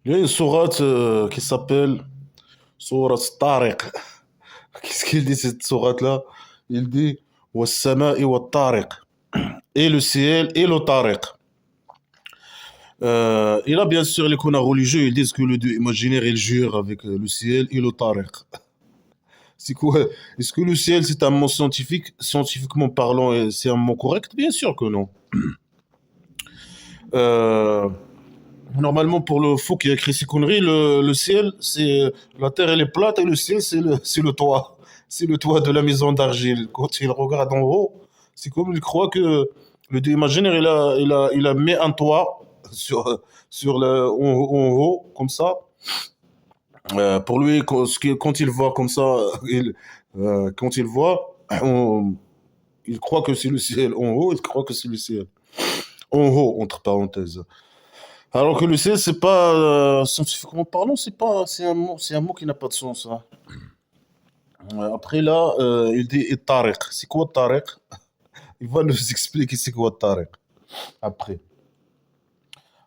Il y a une sourate qui s'appelle sourate Tariq. Qu'est-ce qu'il dit cette sourate-là? Il dit Wassama'i wa Tariq. Et le ciel et le Tariq. Et là, bien sûr, les connards religieux, ils disent que le Dieu imaginaire, il jure avec le ciel et le Tariq. C'est quoi? Est-ce que le ciel, c'est un mot scientifique, scientifiquement parlant, et c'est un mot correct? Bien sûr que non. Euh, Normalement, pour le fou qui a écrit ces conneries, le ciel, c'est la terre, elle est plate et le ciel, c'est le toit. C'est le toit de la maison d'argile. Quand il regarde en haut, c'est comme il croit que le Dieu imaginaire, il a mis un toit en haut, comme ça. Pour lui, quand il voit comme ça, quand il voit, il croit que c'est le ciel en haut, il croit que c'est le ciel en haut, entre parenthèses. Alors que le ciel, c'est pas, scientifiquement parlant, c'est un mot qui n'a pas de sens, hein. Après là, il dit et Tariq. C'est quoi Tariq? Il va nous expliquer c'est quoi Tariq. Après.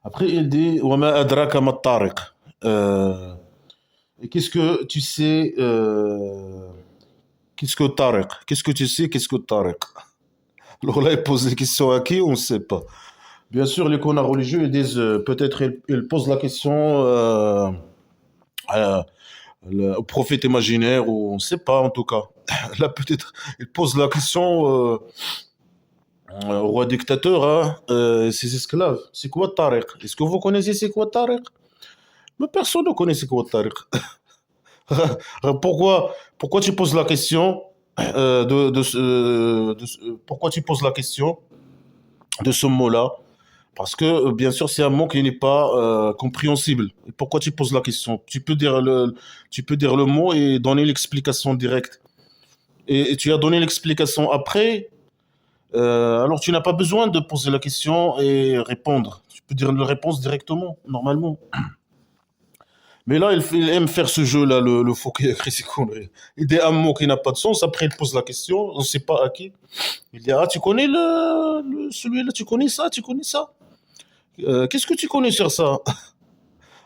Après, il dit Wama adraka ma Tariq. Et qu'est-ce que tu sais, qu'est-ce que Tariq? Qu'est-ce que tu sais, qu'est-ce que Tariq? Alors là, il pose des questions à qui? On ne sait pas. Bien sûr, les connards religieux, ils disent, peut-être ils posent la question à, au prophète imaginaire, ou on ne sait pas en tout cas. Là, peut-être, ils posent la question au roi dictateur, hein, ses esclaves. C'est quoi Tariq? Est-ce que vous connaissez c'est quoi Tariq? Mais personne ne connaît c'est quoi Tariq. Pourquoi tu poses la question pourquoi tu poses la question de ce mot-là? Parce que, bien sûr, c'est un mot qui n'est pas compréhensible. Et pourquoi tu poses la question? Tu peux dire le mot et donner l'explication directe. Et tu as donné l'explication après, alors tu n'as pas besoin de poser la question et répondre. Tu peux dire la réponse directement, normalement. Mais là, il aime faire ce jeu-là, le faux qui a écrit ses conneries. Il dit un mot qui n'a pas de sens, après il pose la question, on ne sait pas à qui. Il dit, ah, tu connais celui-là, tu connais ça, tu connais ça? Qu'est-ce que tu connais sur ça?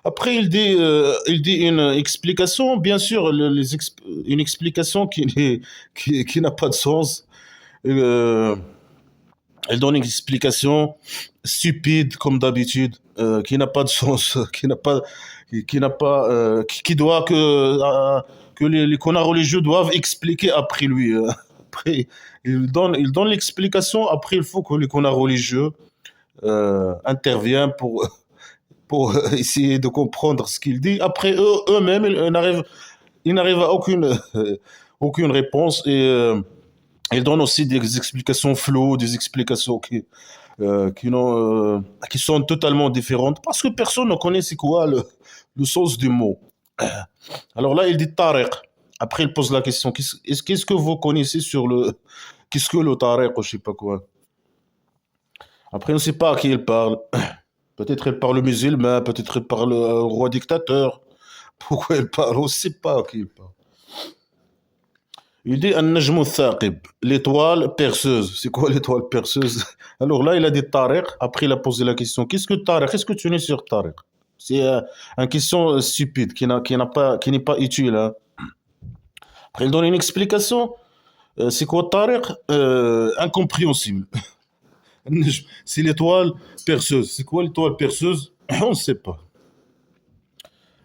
Après, il dit une explication, bien sûr, une explication qui n'a pas de sens. Euh, Elle donne une explication stupide, comme d'habitude, qui n'a pas de sens, qui n'a pas, qui doit que les connards religieux doivent expliquer après lui. Après, il donne l'explication. Après, il faut que les connards religieux interviennent pour essayer de comprendre ce qu'il dit. Après, eux-mêmes, ils n'arrivent à aucune réponse et ils donnent aussi des explications floues, des explications qui sont totalement différentes parce que personne ne connaît c'est quoi le sens du mot. Alors là, il dit Tariq. Après, il pose la question qu'est-ce que vous connaissez sur le. Qu'est-ce que le Tariq ou je sais pas quoi. Après, on ne sait pas à qui il parle. Peut-être il parle musulman, peut-être il parle au roi dictateur. Pourquoi il parle? On ne sait pas à qui il parle. Il dit An-Najmu Thaqib, l'étoile perceuse. C'est quoi l'étoile perceuse? Alors là, il a dit Tariq. Après, il a posé la question qu'est-ce que Tariq? Qu'est-ce que tu connais sur Tariq? C'est une question stupide qui n'est pas utile, hein. Après, il donne une explication. C'est quoi Tariq? Incompréhensible. C'est l'étoile perceuse. C'est quoi l'étoile perceuse? On ne sait pas.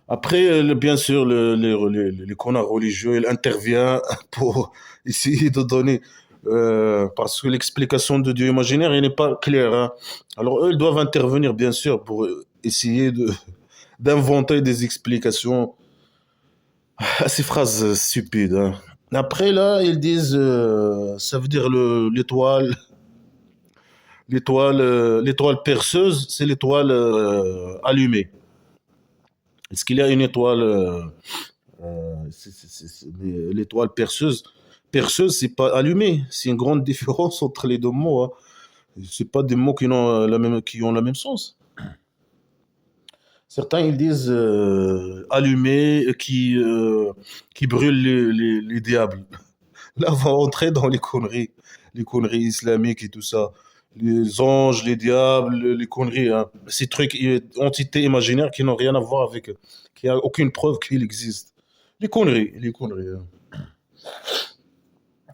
Après, bien sûr, les connards religieux, il intervient pour essayer de donner, parce que l'explication de Dieu imaginaire, elle n'est pas claire, hein. Alors, eux, ils doivent intervenir, bien sûr, pour essayer d'inventer des explications à ces phrases stupides, hein. Après, là, ils disent, ça veut dire l'étoile perceuse, c'est l'étoile allumée. Est-ce qu'il y a une étoile l'étoile perceuse, c'est pas allumée. C'est une grande différence entre les deux mots, hein. C'est pas des mots qui ont la même sens. Certains ils disent allumé qui brûle les diables. Là, on va entrer dans les conneries islamiques et tout ça. les anges, les diables, les conneries, hein. Ces trucs, entités imaginaires qui n'ont rien à voir avec, qui a aucune preuve qu'il existe. Les conneries, les conneries, hein.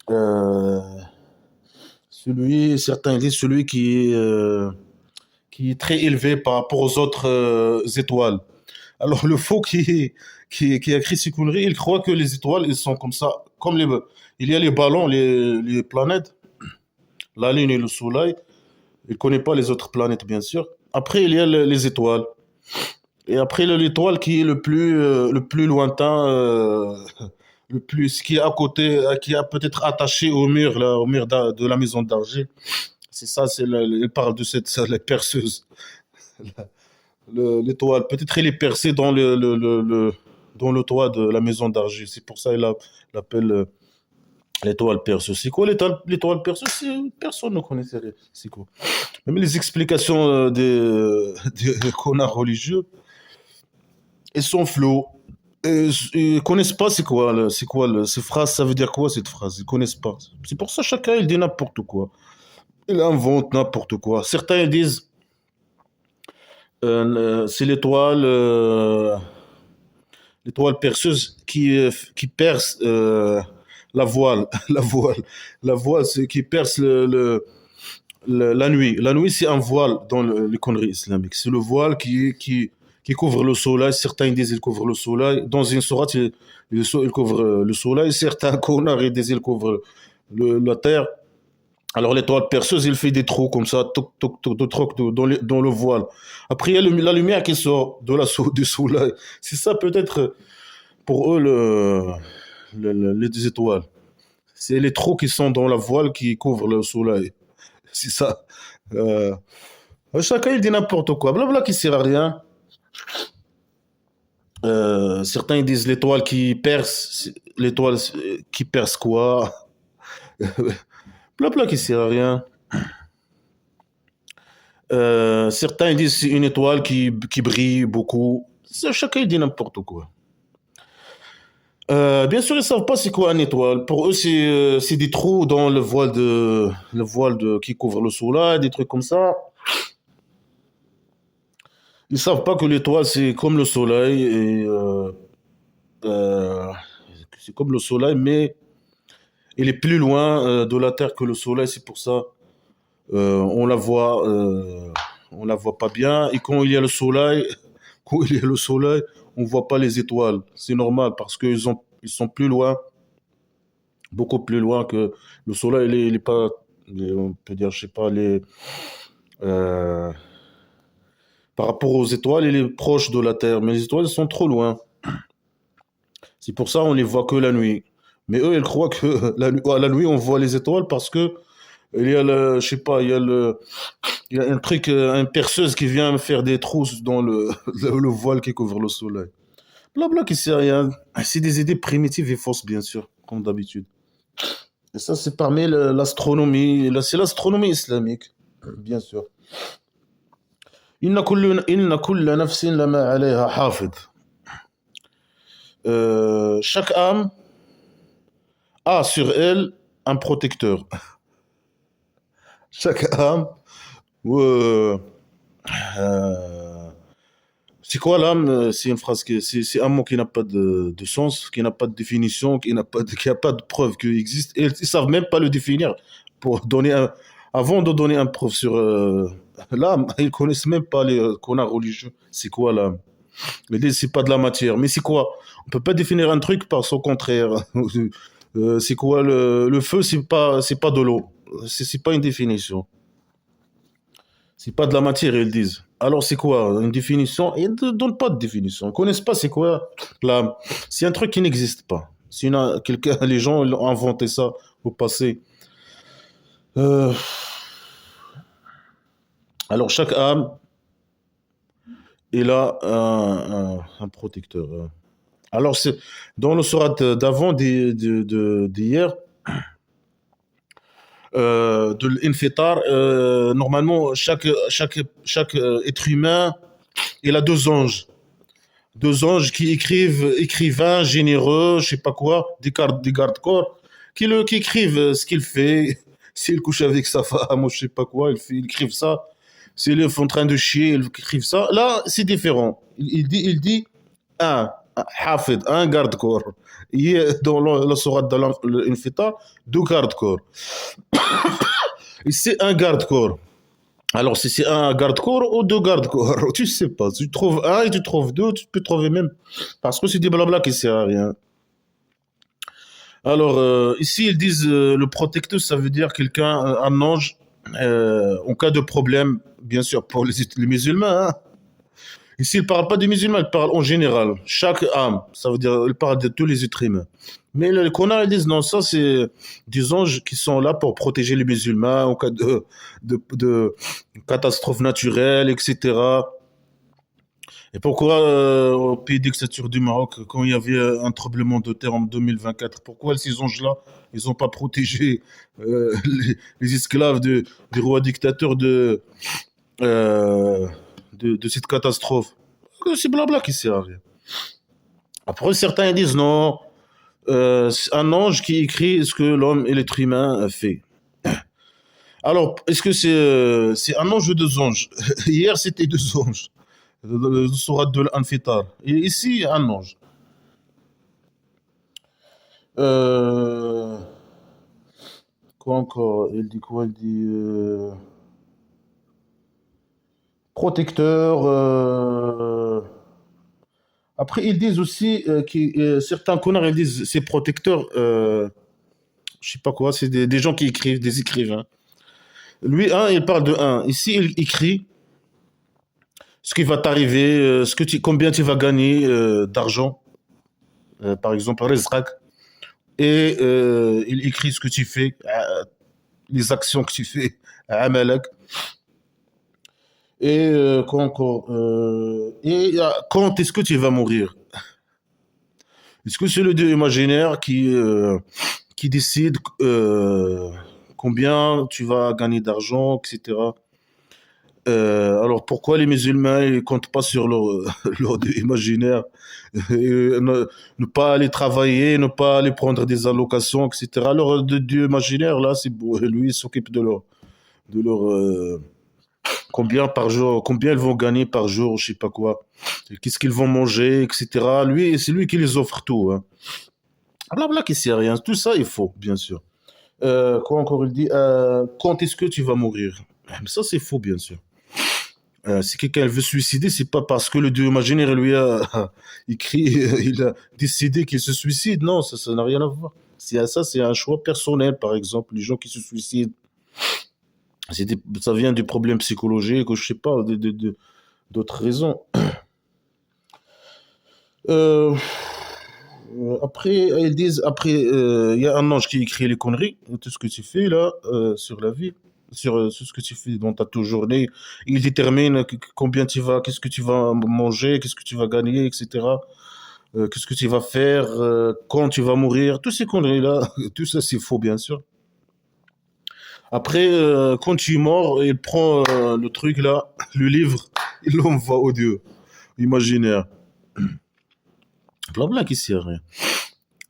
Euh, certains disent celui qui est très élevé par rapport aux autres étoiles. Alors le faux qui a écrit ces conneries, il croit que les étoiles, ils sont comme ça, comme il y a les ballons, les planètes, la Lune et le Soleil. Il ne connaît pas les autres planètes, bien sûr. Après, il y a les étoiles. Et après, l'étoile qui est le plus lointain, ce qui est à côté, qui est peut-être attaché au mur, là, au mur de la maison d'argile. C'est ça, il parle de la perceuse. L'étoile, peut-être elle est percée dans le toit de la maison d'argile. C'est pour ça qu'il l'appelle l'étoile perceuse. C'est quoi l'étoile perceuse? Personne ne connaît c'est quoi. Même les explications des connards religieux, elles sont floues. Ils connaissent pas c'est quoi cette phrase, ça veut dire quoi cette phrase? Ils connaissent pas. C'est pour ça chacun il dit n'importe quoi. Il invente n'importe quoi. Certains ils disent c'est l'étoile perceuse qui perce la voile, la voile, c'est qui perce la nuit. La nuit, c'est un voile dans les conneries islamiques. C'est le voile qui couvre le soleil. Certains disent qu'il couvre le soleil. Dans une sourate, il couvre le soleil. Certains connards ils disent qu'il couvre la terre. Alors l'étoile perceuse, il fait des trous comme ça, toc, toc, toc, de trous dans le voile. Après, il y a la lumière qui sort du soleil. C'est ça peut-être pour eux les étoiles. C'est les trous qui sont dans la voile qui couvrent le soleil. C'est ça. Euh, chacun il dit n'importe quoi. Blabla qui sert à rien. Certains ils disent l'étoile qui perce. L'étoile qui perce quoi? Blabla qui sert à rien. Certains ils disent c'est une étoile qui brille beaucoup. Chacun il dit n'importe quoi. Bien sûr, ils savent pas c'est quoi une étoile. Pour eux, c'est des trous dans qui couvre le soleil, des trucs comme ça. Ils savent pas que l'étoile c'est comme le soleil euh, c'est comme le soleil, mais il est plus loin de la Terre que le soleil. C'est pour ça on la voit pas bien. Et quand il y a le soleil, quand il y a le soleil, on voit pas les étoiles. C'est normal parce ils sont plus loin, beaucoup plus loin que le soleil. Il est pas, on peut dire, je sais pas, euh, par rapport aux étoiles, il est proche de la Terre, mais les étoiles sont trop loin. C'est pour ça on les voit que la nuit. Mais eux, ils croient que la nuit, on voit les étoiles parce que il y a je sais pas, il y a un truc, une perceuse qui vient faire des trous dans le voile qui couvre le soleil. Blabla qui sait rien. C'est des idées primitives et fausses, bien sûr, comme d'habitude. Et ça, c'est parmi l'astronomie. C'est l'astronomie islamique, bien sûr. إن كل نفس لما عليها حافظ. Chaque âme a sur elle un protecteur. Chaque âme. euh, euh, c'est quoi l'âme? C'est une phrase c'est un mot qui n'a pas de sens, qui n'a pas de définition, qui a pas de preuve qu'il existe. Et ils savent même pas le définir pour avant de donner un preuve sur l'âme. Ils connaissent même pas les connards religieux. C'est quoi l'âme? Ils disent c'est pas de la matière. Mais c'est quoi? On peut pas définir un truc par son contraire. C'est quoi le feu? C'est pas de l'eau. C'est pas une définition. C'est pas de la matière, ils disent. Alors c'est quoi une définition? Ils ne donnent pas de définition. Ils connaissent pas c'est quoi l'âme. C'est un truc qui n'existe pas. Les gens ont inventé ça au passé. Euh, alors chaque âme, il a un protecteur. Alors c'est dans le surat d'avant d'hier, de l'infitar, normalement chaque être humain, il a deux anges qui écrivains généreux, je sais pas quoi, des gardes corps, qui écrivent ce qu'il fait, S'il couche avec sa femme ou je sais pas quoi, il écrive ça. S'il est en train de chier, il écrive ça. Là, c'est différent. Il dit un, hafid, un garde-corps. Il y a dans la sourate d'Al-Infitar, deux garde-corps. Et c'est un garde-corps. Alors, si c'est un garde-corps ou deux garde-corps, tu sais pas. Tu trouves un et tu trouves deux, tu peux trouver même. Parce que c'est des blabla qui servent à rien. Alors, ici, ils disent le protecteur, ça veut dire quelqu'un, un ange, en cas de problème, bien sûr, pour les musulmans. Hein. Ici, il ne parle pas des musulmans, il parle en général. Chaque âme, ça veut dire, il parle de tous les êtres humains. Mais les connards, ils disent non, ça, c'est des anges qui sont là pour protéger les musulmans en cas de catastrophe naturelle, etc. Et pourquoi au pays dictature du Maroc, quand il y avait un tremblement de terre en 2024, pourquoi ces anges-là, ils n'ont pas protégé les esclaves du roi dictateur euh, de cette catastrophe? C'est blabla qui sert à rien. Après, certains ils disent non, c'est un ange qui écrit ce que l'homme et l'être humain fait. Alors, est-ce que c'est un ange ou deux anges? Hier, c'était deux anges. Le sourate de l'Anfitar. Et ici, un ange. Euh, quoi encore? Il dit quoi? Il dit protecteur. Après, ils disent aussi que certains connards, ils disent c'est protecteur. Je sais pas quoi, c'est des gens qui écrivent, des écrivains. Lui, un, il parle de un. Ici, il écrit ce qui va t'arriver, combien tu vas gagner d'argent, par exemple, Rizqak. Et il écrit ce que tu fais, les actions que tu fais, Amalak. Et quoi encore quand est-ce que tu vas mourir? Est-ce que c'est le dieu imaginaire qui décide combien tu vas gagner d'argent, etc. Alors pourquoi les musulmans ils comptent pas sur leur dieu imaginaire et ne pas aller travailler, ne pas aller prendre des allocations, etc. Leur dieu imaginaire là, lui il s'occupe de leur combien par jour, combien ils vont gagner par jour, je sais pas quoi, qu'est-ce qu'ils vont manger, etc. Lui, c'est lui qui les offre tout. Hein. Blabla qui sait rien, tout ça il faut, bien sûr. Quoi encore il dit quand est-ce que tu vas mourir? Ça c'est faux, bien sûr. Si quelqu'un veut se suicider, c'est pas parce que le dieu imaginaire lui a écrit, il a décidé qu'il se suicide. Non, ça n'a rien à voir. Ça, c'est un choix personnel, par exemple. Les gens qui se suicident, ça vient du problème psychologique ou je sais pas, d'autres raisons. Euh, après, ils disent, après, il y a un ange qui écrit les conneries, tout ce que tu fais là, sur la vie, sur ce que tu fais dans ta journée. Il détermine combien tu vas, qu'est-ce que tu vas manger, qu'est-ce que tu vas gagner, etc. Qu'est-ce que tu vas faire, quand tu vas mourir, tous ces conneries-là, tout ça c'est faux, bien sûr. Après, quand tu es mort, il prend le truc là, le livre, il l'envoie au Dieu imaginaire. Blabla qui sert à rien.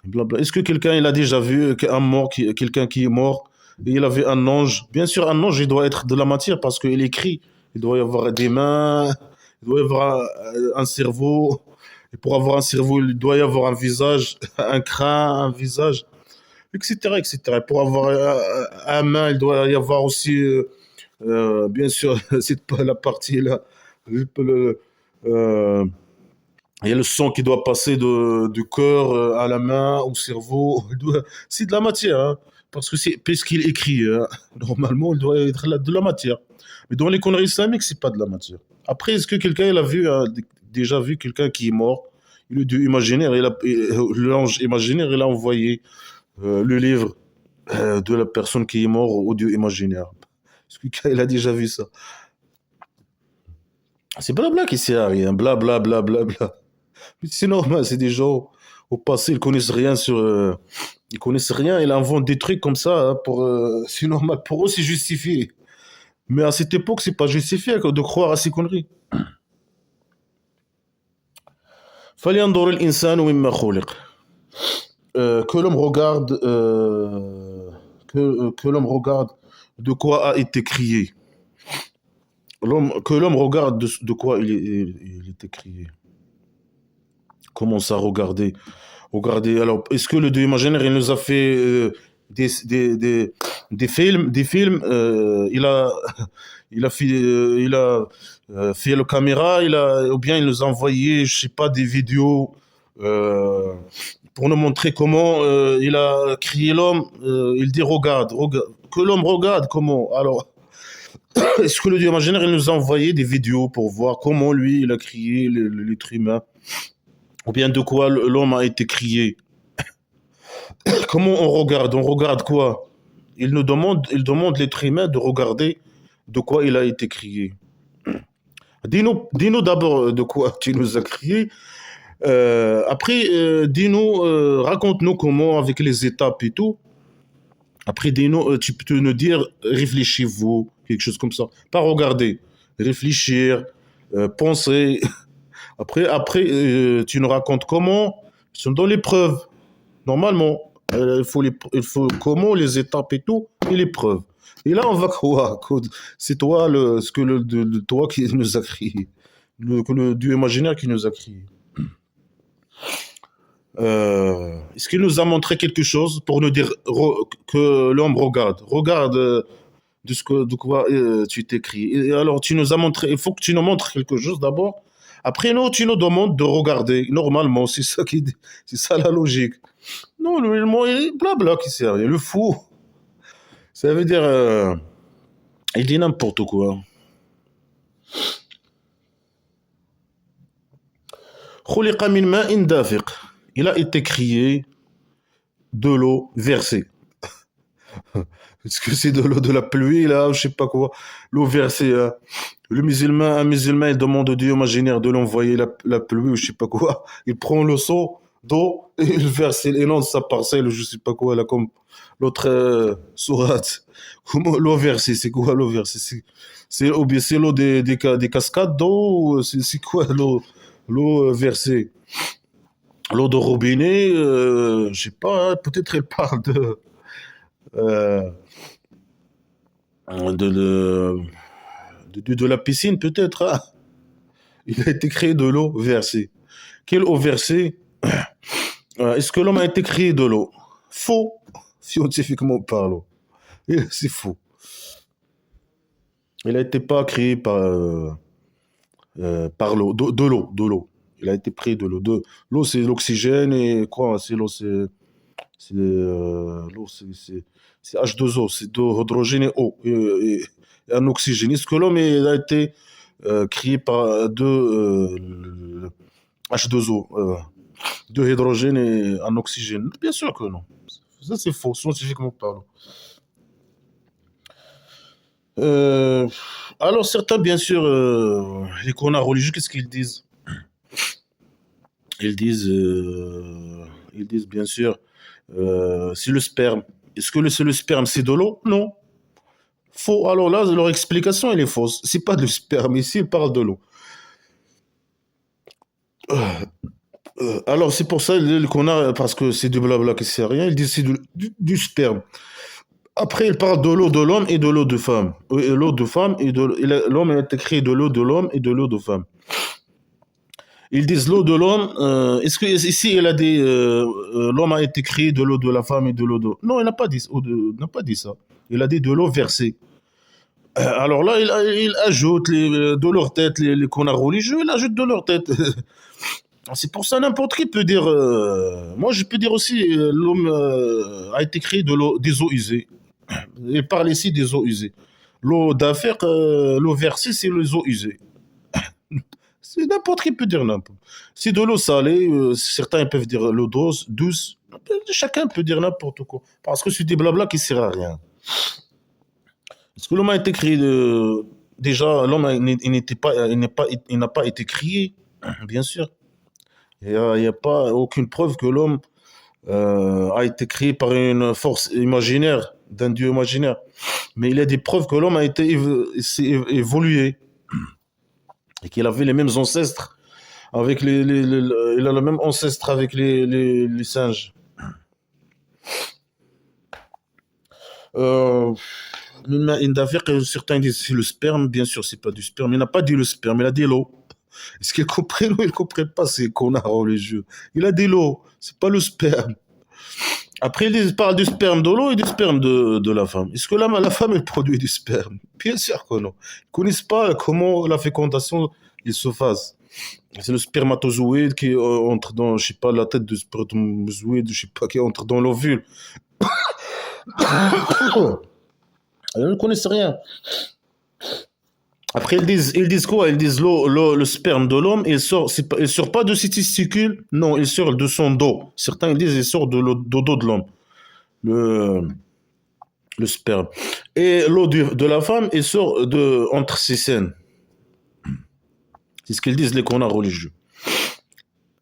Blabla. Est-ce que quelqu'un il a déjà vu quelqu'un qui est mort et il avait un ange? Bien sûr, un ange il doit être de la matière parce qu'il écrit. Il doit y avoir des mains, il doit y avoir un cerveau. Et pour avoir un cerveau, il doit y avoir un visage, un crâne, un visage, etc., etc. Pour avoir un main, il doit y avoir aussi, bien sûr, c'est pas la partie là. Euh, il y a le sang qui doit passer du cœur à la main, au cerveau. C'est de la matière, hein, parce que puisqu'il écrit, hein, normalement, il doit être de la matière. Mais dans les conneries islamiques, c'est pas de la matière. Après, est-ce que quelqu'un il a déjà vu quelqu'un qui est mort? Le dieu imaginaire, l'ange imaginaire, il a envoyé le livre de la personne qui est morte au dieu imaginaire. Est-ce que quelqu'un il a déjà vu ça? C'est blabla qui sert à rien, blabla, blabla, bla. C'est normal, c'est des gens au passé, ils connaissent rien ils connaissent rien, ils inventent des trucs comme ça, hein, c'est normal, pour eux c'est justifié. Mais à cette époque, c'est pas justifié de croire à ces conneries. فلينظر الإنسان مما خلق. Que l'homme regarde que l'homme regarde de quoi a été créé. Que l'homme regarde de quoi il était créé. Comment ça, regarder? Regarder. Alors, est-ce que le Dieu imaginaire, il nous a fait des, des, des, des films il a fait, fait le caméra, ou bien il nous a envoyé, je sais pas, des vidéos euh, pour nous montrer comment il a créé l'homme. Il dit regarde, regarde, que l'homme regarde comment. Alors, est-ce que le Dieu imaginaire, il nous a envoyé des vidéos pour voir comment lui, il a créé l'être humain, ou bien de quoi l'homme a été créé? Comment on regarde? On regarde quoi? Il demande l'être humain de regarder de quoi il a été créé. Dis-nous d'abord de quoi tu nous as créé. Après, dis-nous, raconte-nous comment, avec les étapes et tout. Après, dis-nous, tu peux nous dire, réfléchissez-vous, quelque chose comme ça. Pas regarder, réfléchir, penser. Après, tu nous racontes comment. Ce sont dans les preuves. Normalement, il faut comment, les étapes et tout, et les preuves. Et là, on va quoi? C'est toi, ce que toi qui nous a créé. Le Dieu imaginaire qui nous a créé. Est-ce qu'il nous a montré quelque chose pour nous dire que l'homme regarde? Regarde de quoi tu t'es créé. Et alors, tu nous as montré, il faut que tu nous montres quelque chose d'abord. Après, nous, tu nous demandes de regarder. Normalement, c'est ça la logique. Non, il est blabla qui sert. Le fou, ça veut dire, il dit n'importe quoi. خلق من ماء دافق. Il a été créé de l'eau versée. Est-ce que c'est de l'eau de la pluie, là, je sais pas quoi, l'eau versée, hein. Un musulman, il demande au Dieu imaginaire de l'envoyer la pluie, ou je sais pas quoi. Il prend le seau d'eau et il verse, il lance sa parcelle, ou je sais pas quoi, là, comme l'autre sourate. Comment l'eau versée, c'est quoi l'eau versée? Ou bien c'est l'eau des cascades d'eau, ou c'est quoi l'eau versée? L'eau de robinet, je sais pas, hein, peut-être elle parle euh, de, de la piscine, peut-être, hein. Il a été créé de l'eau versée. Quelle eau versée? Est-ce que l'homme a été créé de l'eau? Faux, scientifiquement parlant. C'est faux. Il n'a été pas créé par l'eau, de l'eau. Il a été créé de l'eau. L'eau, c'est l'oxygène et quoi? C'est l'eau, l'eau, c'est H2O, c'est de hydrogène et eau et un oxygène. Est-ce que l'homme a été créé par H2O, deux hydrogène et un oxygène? Bien sûr que non. Ça, c'est faux, scientifiquement parlant. Euh, alors, certains, bien sûr, les connards religieux, qu'est-ce qu'ils disent? Ils disent, ils disent bien sûr, c'est le sperme. Est-ce que c'est le sperme, c'est de l'eau? Non. Faux. Alors là, leur explication, elle est fausse. C'est pas du sperme. Ici, ils parlent de l'eau. Alors, c'est pour ça, le connard, parce que c'est du blabla qui sert à rien, il dit c'est du sperme. Après, il parle de l'eau de l'homme et de l'eau de femme. Et l'eau de femme l'homme a été créé de l'eau de l'homme et de l'eau de femme. Ils disent l'eau de l'homme. Est-ce que ici il a dit l'homme a été créé de l'eau de la femme et de l'eau de. Non, il n'a pas dit, n'a pas dit ça. Il a dit de l'eau versée. Alors là, il ajoute de leur tête, les connards religieux, il ajoute de leur tête. C'est pour ça n'importe qui peut dire. Moi, je peux dire aussi l'homme a été créé des eaux usées. Il parle ici des eaux usées. L'eau d'affaire, l'eau versée, c'est les eaux usées. C'est n'importe qui peut dire n'importe. C'est de l'eau salée, certains peuvent dire l'eau douce. Chacun peut dire n'importe quoi. Parce que c'est des blabla qui ne sert à rien. Parce que l'homme a été créé déjà, l'homme il n'a pas été créé, bien sûr. Il y a pas aucune preuve que l'homme a été créé par une force imaginaire, d'un dieu imaginaire. Mais il y a des preuves que l'homme a été s'est évolué et qu'il avait les mêmes ancêtres avec il a le même ancêtre avec les singes. Euh, certains disent c'est le sperme, bien sûr, c'est pas du sperme. Il n'a pas dit le sperme, il a dit l'eau. Est-ce qu'ils comprennent ou ils comprennent pas ces connards religieux? Il a dit l'eau, c'est pas le sperme. Après, ils parlent du sperme de l'eau et du sperme de la femme. Est-ce que la femme, elle produit du sperme? Bien sûr que non. Ils ne connaissent pas comment la fécondation il se fasse. C'est le spermatozoïde qui entre dans, je sais pas, la tête du spermatozoïde, je sais pas, qui entre dans l'ovule. Ils ne connaissent rien. Après, ils disent quoi? Ils disent le sperme de l'homme, il sort pas de ses testicules, non, il sort de son dos. Certains, ils disent, il sort du dos de l'homme, le, le sperme. Et l'eau de la femme, il sort entre ses seins. C'est ce qu'ils disent les connards religieux.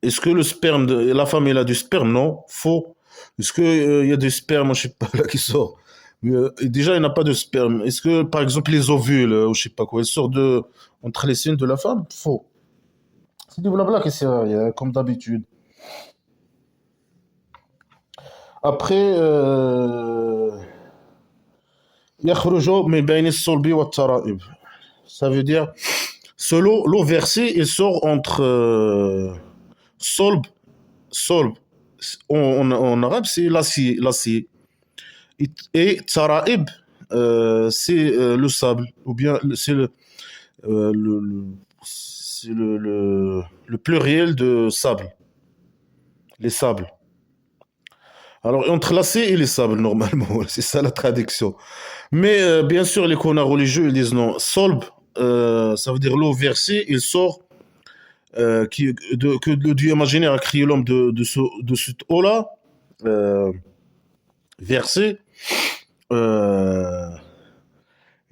Est-ce que le sperme de la femme, elle a du sperme? Non, faux. Est-ce qu'il y a du sperme, je sais pas, là, qui sort? Déjà, il n'y a pas de sperme. Est-ce que, par exemple, les ovules, ou je sais pas quoi, ils sortent entre les seins de la femme? Faux. C'est du blabla qui sert à rien, comme d'habitude. Après, يخرج من بين الصلب والترائب. Ça veut dire, l'eau versée, il sort entre solb, solb. En arabe, c'est l'acier. Et taraib, c'est le sable, ou bien euh, le, le- c'est le pluriel de sable, les sables. Alors, entre l'acier et les sables, normalement, c'est ça la traduction. Mais bien sûr, les connards religieux, ils disent non. Solb, ça veut dire l'eau versée, il sort que le Dieu imaginaire a créé l'homme de cette eau-là, euh, versée. euh,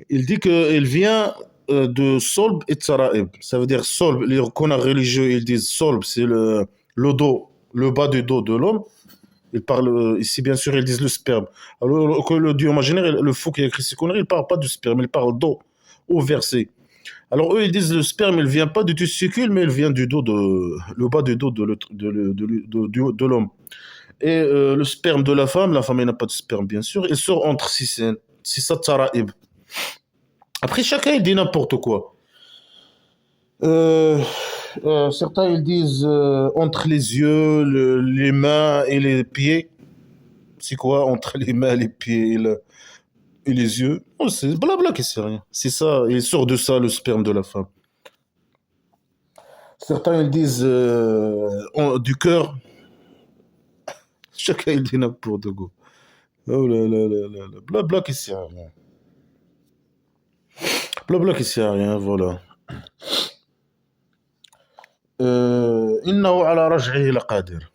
il dit qu'elle vient de Solb et Tsaraib. Ça veut dire Solb, les connards religieux, ils disent Solb, c'est le dos, le bas du dos de l'homme. Ils parlent, ici bien sûr, ils disent le sperme. Alors que le Dieu imaginaire, le fou qui a écrit ces conneries, il ne parle pas du sperme, il parle d'eau, au versé. Alors eux, ils disent le sperme, il vient pas du testicule, mais il vient du dos le bas du dos de l'homme. Et le sperme de la femme, elle n'a pas de sperme, bien sûr, il sort entre six seins. C'est ça, taraib. Après, chacun, il dit n'importe quoi. Euh, certains, ils disent entre les yeux, les mains et les pieds. C'est quoi entre les mains, les pieds et les yeux? Oh, c'est blabla qui sait rien. C'est ça, il sort de ça le sperme de la femme. Certains ils disent du cœur, chacun il dit n'importe quoi. Oh là là là là là. Blabla qui sert à rien. Blabla qui sert à rien, voilà. إنه على رجعه لقادر.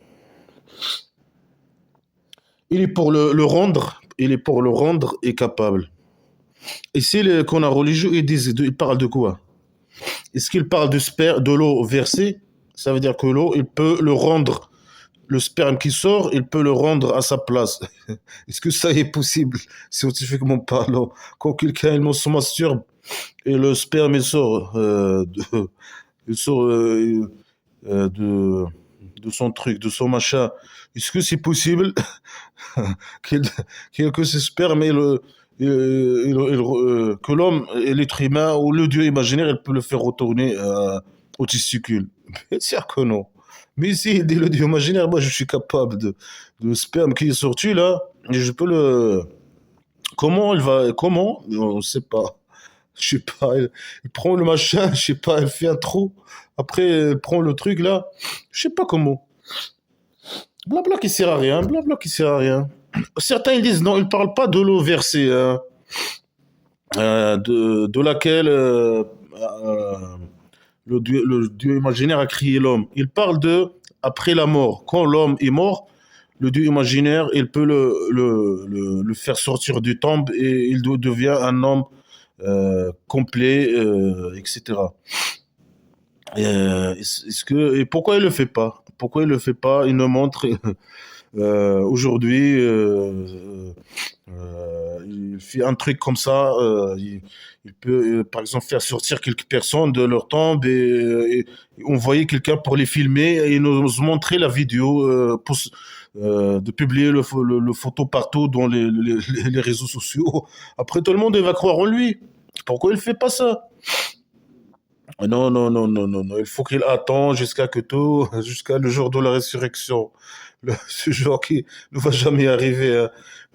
Il est pour le rendre, il est pour le rendre et capable. Ici, les connards religieux, ils parlent de quoi? Est-ce qu'ils parlent de l'eau versée? Ça veut dire que l'eau, il peut le rendre, le sperme qui sort, il peut le rendre à sa place. Est-ce que ça est possible, scientifiquement parlant? Quand quelqu'un il se masturbe et le sperme il sort de son truc, de son machin, est-ce que c'est possible qu'il- que ce sperme que l'homme et l'être humain ou le dieu imaginaire, il peut le faire retourner au testicule? Bien sûr que non. Mais si, dès le dieu imaginaire, moi je suis capable de sperme qui est sorti là, et je peux le. Comment? On ne sait pas. Je sais pas, il prend le machin, je sais pas, elle fait un trou. Après, elle prend le truc là. Je sais pas comment. Blabla qui sert à rien, blabla qui sert à rien. Certains ils disent non, ils parlent pas de l'eau versée, hein, de laquelle le dieu imaginaire a créé l'homme. Ils parlent de après la mort. Quand l'homme est mort, le dieu imaginaire, il peut le faire sortir du tombe et il devient un homme complet, etc. Et pourquoi il le fait pas? Pourquoi il le fait pas? Il nous montre. Aujourd'hui, il fait un truc comme ça. Il peut, par exemple, faire sortir quelques personnes de leur tombe et envoyer quelqu'un pour les filmer et nous montrer la vidéo, de publier le photo partout dans les réseaux sociaux. Après, tout le monde il va croire en lui. Pourquoi il fait pas ça? Non, non, non, non, non, non. Il faut qu'il attende jusqu'à le jour de la résurrection. Ce jour qui ne va jamais arriver.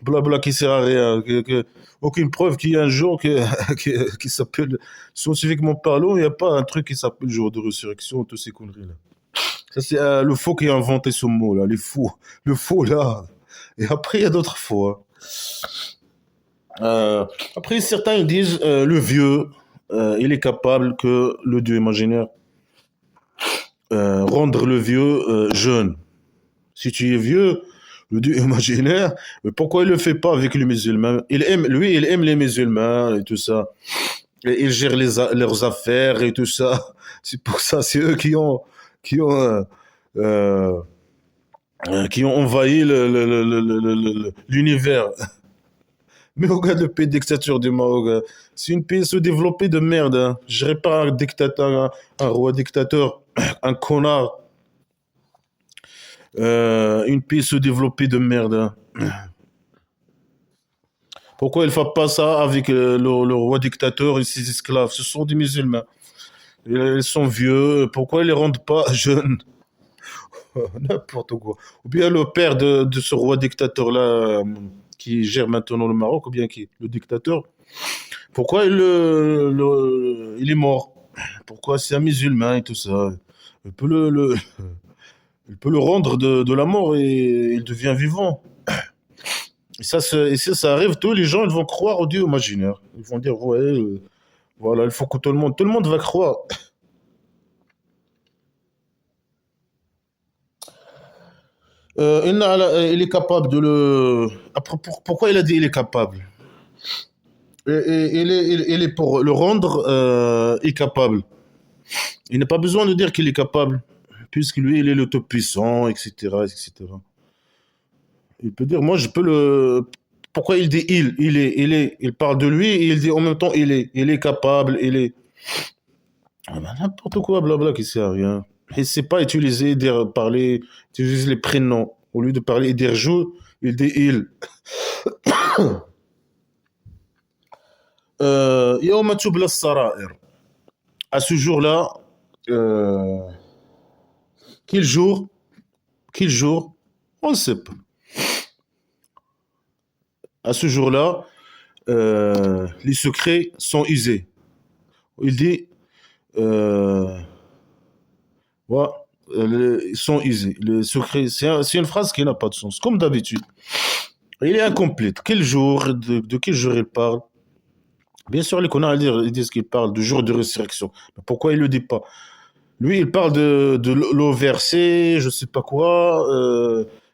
Blabla qui sert à rien. Aucune preuve qu'il y a un jour qui s'appelle, scientifiquement parlant, il n'y a pas un truc qui s'appelle jour de résurrection, toutes ces conneries-là. Ça, c'est le faux qui a inventé ce mot-là, les faux. Le faux, là. Et après, il y a d'autres faux, hein. Après, certains ils disent le vieux, il est capable que le dieu imaginaire rendre le vieux jeune. Si tu es vieux, le dieu imaginaire, mais pourquoi il le fait pas avec les musulmans? Il aime les musulmans et tout ça. Et il gère leurs affaires et tout ça. C'est pour ça, c'est eux qui ont, euh, qui ont envahi l'univers. Mais regarde le pays de dictature du Maroc, hein. C'est une pays sous-développé de merde, hein. Je dirais pas un dictateur, un roi dictateur, un connard. Une pays sous-développée de merde, hein. Pourquoi il ne fait pas ça avec le roi dictateur et ses esclaves? Ce sont des musulmans. Ils sont vieux. Pourquoi ils les rendent pas jeunes? N'importe quoi. Ou bien le père de ce roi dictateur-là, qui gère maintenant le Maroc, ou bien qui le dictateur. Pourquoi il est mort? Pourquoi c'est un musulman et tout ça? Il peut il peut le rendre de la mort et il devient vivant. Et ça arrive, tous les gens ils vont croire au Dieu imaginaire. Ils vont dire, ouais, voilà, il faut que tout le monde va croire. Il est capable de le. Après, pourquoi il a dit il est capable? Il est pour le rendre incapable. Il n'a pas besoin de dire qu'il est capable, puisque lui, il est le tout-puissant, etc., etc. Il peut dire, moi, je peux le. Pourquoi il dit il parle de lui et il dit en même temps il est capable, il est. Ah ben, n'importe quoi, blabla, qui sert à rien. Il ne sait pas utiliser, dire, parler, utiliser les prénoms. Au lieu de parler et dire je, il dit il. يوم تبلى السرائر. À ce jour-là, euh, quel jour, quel jour, on ne sait pas. À ce jour-là, les secrets sont usés. Il dit, euh, ouais, ils sont usés. Les secrets, c'est une phrase qui n'a pas de sens, comme d'habitude. Il est incomplet. Quel jour, de quel jour il parle? Bien sûr, les connards ils disent qu'il parle du jour de résurrection. Mais pourquoi il ne le dit pas? Lui, il parle de l'eau versée, je sais pas quoi,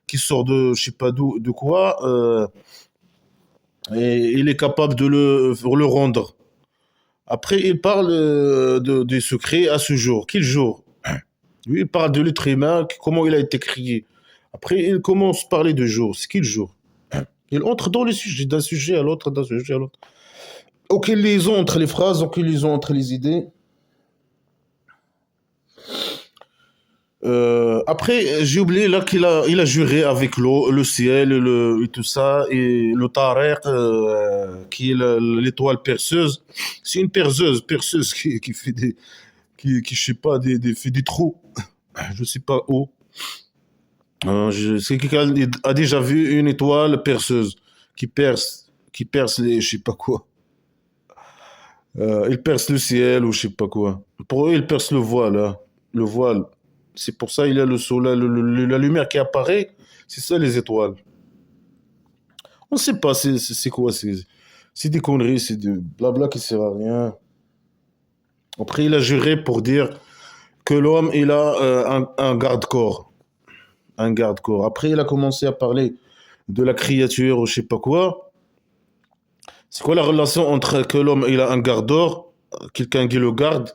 qui sort de je sais pas d'où, de quoi, et il est capable de le rendre. Après, il parle des secrets à ce jour. Quel jour? Lui, il parle de l'être humain, comment il a été créé. Après, il commence à parler de jour. C'est quel jour? Il entre dans les sujets, d'un sujet à l'autre, d'un sujet à l'autre. Aucune liaison entre les phrases, aucune liaison entre les idées. Après, j'ai oublié là il a juré avec l'eau, le ciel et tout ça, et le Tariq, qui est l'étoile perceuse. C'est une perceuse qui fait qui, je sais pas, fait des trous. Je sais pas où. C'est quelqu'un a déjà vu une étoile perceuse qui perce les, je sais pas quoi. Il perce le ciel ou je sais pas quoi. Pour eux, il perce le voile, hein. Le voile. C'est pour ça il y a le soleil, la lumière qui apparaît. C'est ça les étoiles. On ne sait pas c'est quoi. C'est des conneries, c'est du blabla qui sert à rien. Après, il a juré pour dire que l'homme, il a un garde-corps. Un garde-corps. Après, il a commencé à parler de la créature ou je sais pas quoi. C'est quoi la relation entre que l'homme, il a un garde-corps, quelqu'un qui le garde,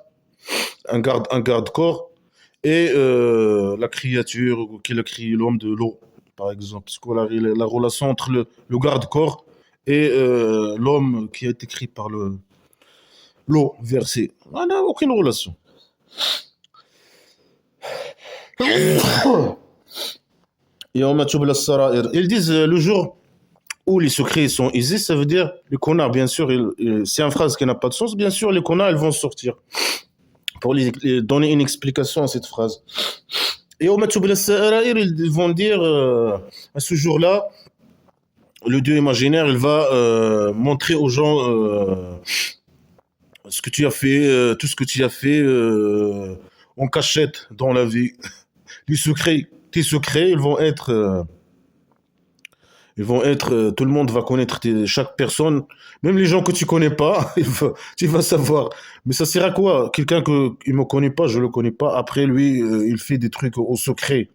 un garde-corps, et la créature qui a créé l'homme de l'eau. par exemple. Parce que la relation entre le garde-corps et l'homme qui a été créé par l'eau versée. On n'a aucune relation. Et on m'a ils disent le jour où les secrets sont aisés, ça veut dire les connards, bien sûr, c'est une phrase qui n'a pas de sens, bien sûr, les connards, ils vont sortir pour donner une explication à cette phrase. Et au Matchoub ils vont dire à ce jour-là, le Dieu imaginaire, il va montrer aux gens ce que tu as fait, tout ce que tu as fait en cachette dans la vie. Les secrets, tes secrets, ils vont être, tout le monde va connaître chaque personne, même les gens que tu connais pas, tu vas savoir. Mais ça sert à quoi? Quelqu'un que il me connaît pas, je le connais pas. Après lui, il fait des trucs au secret.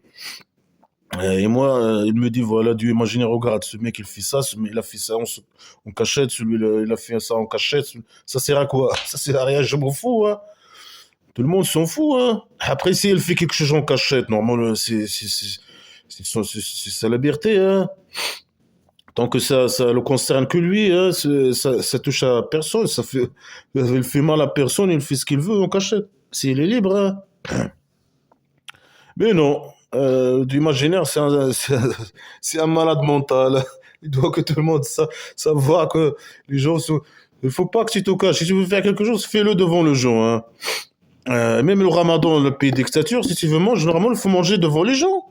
Et moi, il me dit voilà, Dieu imaginaire, regarde, ce mec il fait ça, ce mec il a fait ça en cachette, celui-là il a fait ça en cachette. Ça sert à quoi? Ça sert à rien, je m'en fous. Hein. Tout le monde s'en fout. Hein. Après, si elle fait quelque chose en cachette, normalement, c'est sa liberté. Hein. Tant que ça le concerne que lui, hein, ça touche à personne. Il fait mal à personne, il fait ce qu'il veut en cachette. S'il est libre. Hein. Mais non, l'imaginaire, c'est un malade mental. Il doit que tout le monde savoir que les gens sont. Il faut pas que tu te caches. Si tu veux faire quelque chose, fais-le devant le gens. Hein. Même le ramadan, le pays dictature, si tu veux manger, normalement, il faut manger devant les gens.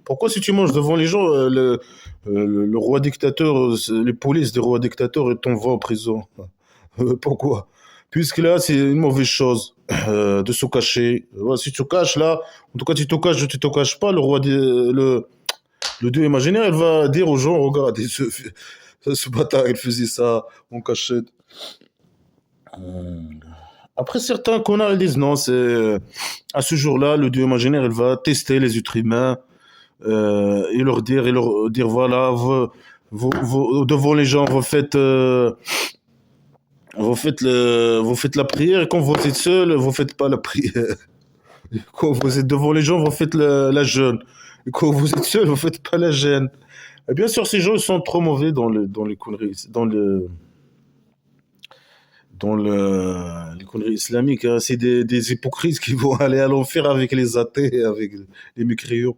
Pourquoi si tu manges devant les gens, le roi dictateur, les polices des rois dictateurs, ils t'envoient en prison? Pourquoi? Puisque là, c'est une mauvaise chose de se cacher. Ouais, si tu te caches là, en tout cas, tu te caches, tu te caches pas, le dieu imaginaire, il va dire aux gens, regarde, ce bâtard, il faisait ça en cachette. Après, certains connards, ils disent non, à ce jour-là, le dieu imaginaire, il va tester les êtres humains et leur dire voilà, devant les gens, vous faites la prière, et quand vous êtes seul, vous faites pas la prière. Quand vous êtes devant les gens, vous faites la jeûne. Et quand vous êtes seul, vous faites pas la jeûne. Et bien sûr, ces gens ils sont trop mauvais dans les conneries, les conneries islamiques. Hein. C'est des hypocrites qui vont aller à l'enfer avec les athées, avec les mécréants.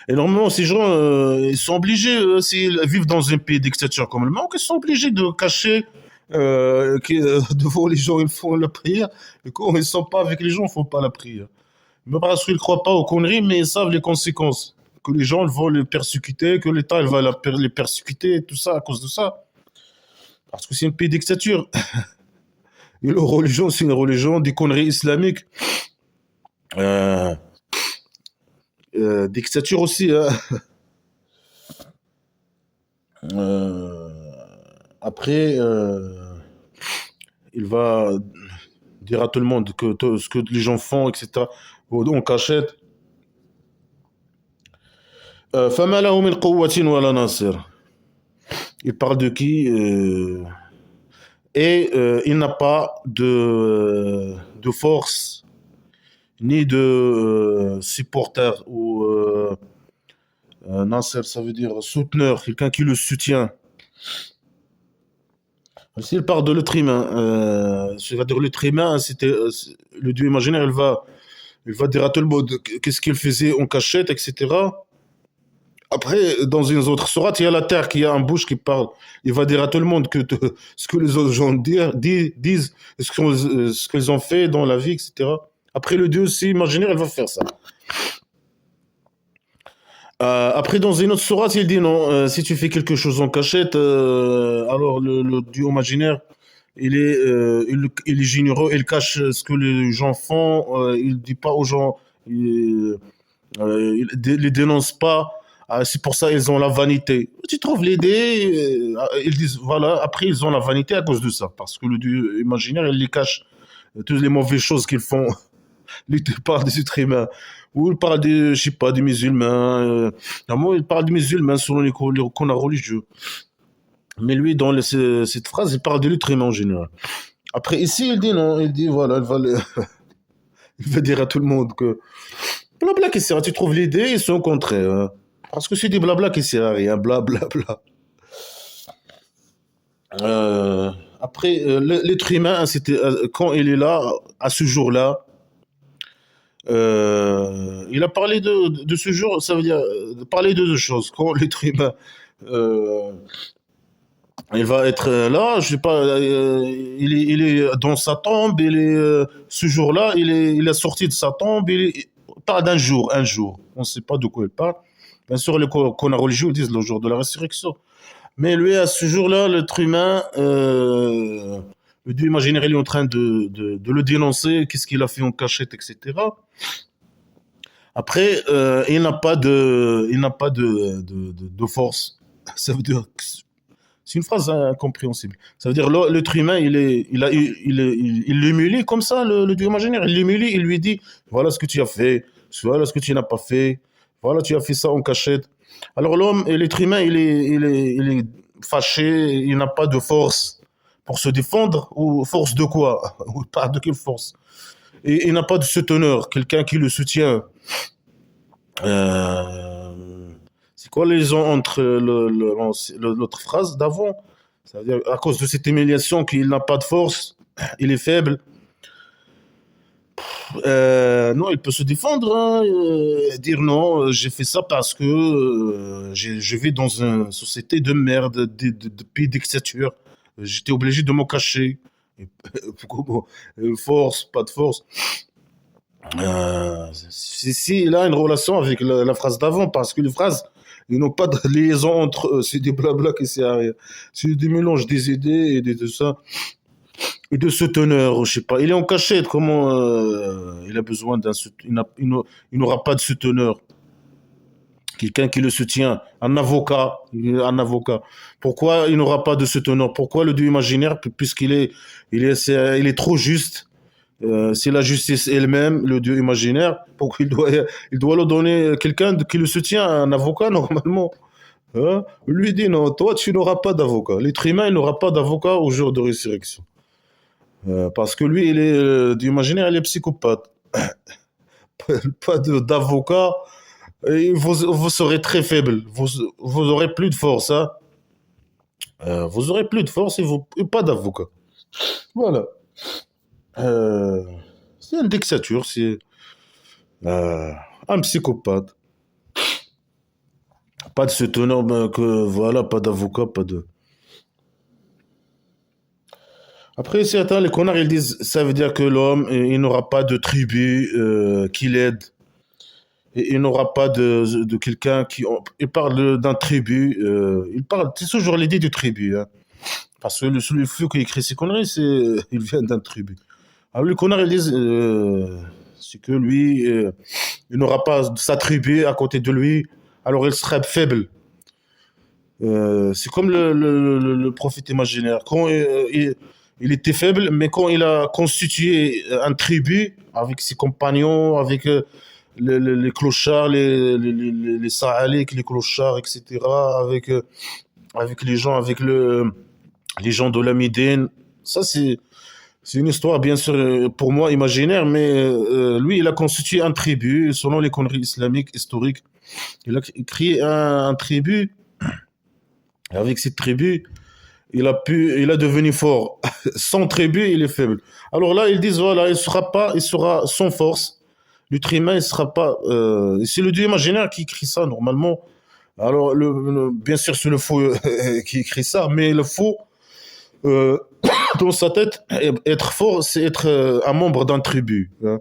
Et normalement, ces gens, ils sont obligés, s'ils vivent dans un pays dictature comme le Maroc, ils sont obligés de cacher devant les gens, ils font la prière. Et quand ils ne sont pas avec les gens, ils ne font pas la prière. Mais parce qu'ils ne croient pas aux conneries, mais ils savent les conséquences. Que les gens ils vont les persécuter, que l'État il va les persécuter, et tout ça à cause de ça. Parce que c'est un pays dictature. Et leur religion, c'est une religion des conneries islamiques. Euh, dictature aussi. Hein. Euh, après, il va dire à tout le monde que tout ce que les gens font, etc. En cachette. فما له من قوة ولا ناصر. Il parle de qui et il n'a pas de force ni de supporter ou Nasser, ça veut dire souteneur, quelqu'un qui le soutient. S'il parle de l'être humain, c'est-à-dire l'être humain, le dieu imaginaire, il va dire à tout le monde qu'est-ce qu'il faisait en cachette, etc. Après, dans une autre sourate, il y a la terre qui a un bouche qui parle. Il va dire à tout le monde ce que les autres gens disent, ce qu'ils ont fait dans la vie, etc. Après, le dieu aussi imaginaire, il va faire ça. Après, dans une autre sourate, il dit non, si tu fais quelque chose en cachette, alors le dieu imaginaire, il est généreux, il cache ce que les gens font, il dit pas aux gens, il les dénonce pas. C'est pour ça ils ont la vanité. Tu trouves l'idée, ils disent voilà, après ils ont la vanité à cause de ça, parce que le dieu imaginaire, il les cache toutes les mauvaises choses qu'ils font. Il parle des êtres humains. Ou il parle des, je sais pas, des musulmans. Normalement, il parle des musulmans selon les canons religieux. Mais lui, dans cette phrase, il parle de l'être humain en général. Après, ici, il dit non. Il dit, voilà, il va dire à tout le monde que Blabla qui sert à, tu trouves l'idée, ils sont au contraire, hein. Parce que c'est des blabla qui sert à rien, blablabla. Après, l'être humain, hein, quand il est là, à ce jour-là, il a parlé de ce jour, ça veut dire parler de deux choses. Quand l'être humain, euh, il va être là, je sais pas, il est dans sa tombe, ce jour-là, il est sorti de sa tombe, il parle d'un jour, un jour. On ne sait pas de quoi il parle. Bien sûr, les qu'on religieux disent le jour de la résurrection. Mais lui, à ce jour-là, l'être humain, le Dieu imaginaire, il est en train de le dénoncer, qu'est-ce qu'il a fait en cachette, etc. Après, il n'a pas de force. Ça veut dire, c'est une phrase incompréhensible. Ça veut dire l'être humain, il l'humilie comme ça, le Dieu imaginaire. Il l'humilie, il lui dit, voilà ce que tu as fait, voilà ce que tu n'as pas fait, voilà, tu as fait ça en cachette. Alors l'homme, l'être humain, il est fâché, il n'a pas de force pour se défendre, ou force de quoi? Ou pas de quelle force? Et il n'a pas de souteneur, quelqu'un qui le soutient. Euh, c'est quoi les liaison entre l'autre phrase d'avant? Ça veut dire, à cause de cette humiliation qu'il n'a pas de force, il est faible. Non, il peut se défendre, hein, dire non, j'ai fait ça parce que je vis dans une société de merde, de pays dictature. J'étais obligé de me cacher. Et, comment, force, pas de force. Si, il a une relation avec la phrase d'avant, parce que les phrases, ils n'ont pas de liaison entre eux. C'est des blabla qui servent à rien. C'est des mélanges des idées et de ça. Et de souteneur, je sais pas. Il est en cachette, comment il a besoin d'un souteneur. Il n'aura pas de souteneur. Quelqu'un qui le soutient. Un avocat. Un avocat. Pourquoi il n'aura pas de souteneur? Pourquoi le Dieu imaginaire? Il est trop juste. C'est la justice elle-même, le Dieu imaginaire. Pourquoi il doit le donner quelqu'un qui le soutient, un avocat normalement. Hein? Lui dit non, toi tu n'auras pas d'avocat. L'être humain il n'aura pas d'avocat au jour de résurrection. Parce que lui, il est d'imaginaire, il est psychopathe. Pas d'avocat, et vous serez très faible. Vous aurez plus de force, hein. Vous aurez plus de force et pas d'avocat. Voilà. Euh, c'est une dictature, c'est euh, un psychopathe. Pas de ce tenant, ben, que voilà, pas d'avocat, pas de. Après, certains, les connards, ils disent, ça veut dire que l'homme, il n'aura pas de tribu qui l'aide. Et il n'aura pas de quelqu'un qui. Il parle d'un tribu. Il parle. C'est toujours l'idée du tribu, hein. Parce que celui fou qui écrit ces conneries, il vient d'un tribu. Alors, les connards, ils disent c'est que lui, il n'aura pas sa tribu à côté de lui, alors il sera faible. C'est comme le prophète imaginaire. Quand il était faible, mais quand il a constitué un tribu avec ses compagnons, avec les clochards, les sahalik, les clochards, etc., avec les gens, les gens de la Médine. Ça, c'est une histoire, bien sûr, pour moi, imaginaire, mais lui, il a constitué un tribu, selon les conneries islamiques historiques. Il a créé un tribu, et avec cette tribu, il a devenu fort. Sans tribu, il est faible. Alors là, ils disent, voilà, il sera sans force. L'être humain, il sera pas. C'est le dieu imaginaire qui écrit ça normalement. Alors, bien sûr, c'est le faux qui écrit ça, mais le faux, euh, dans sa tête, être fort, c'est être un membre d'un tribu, hein.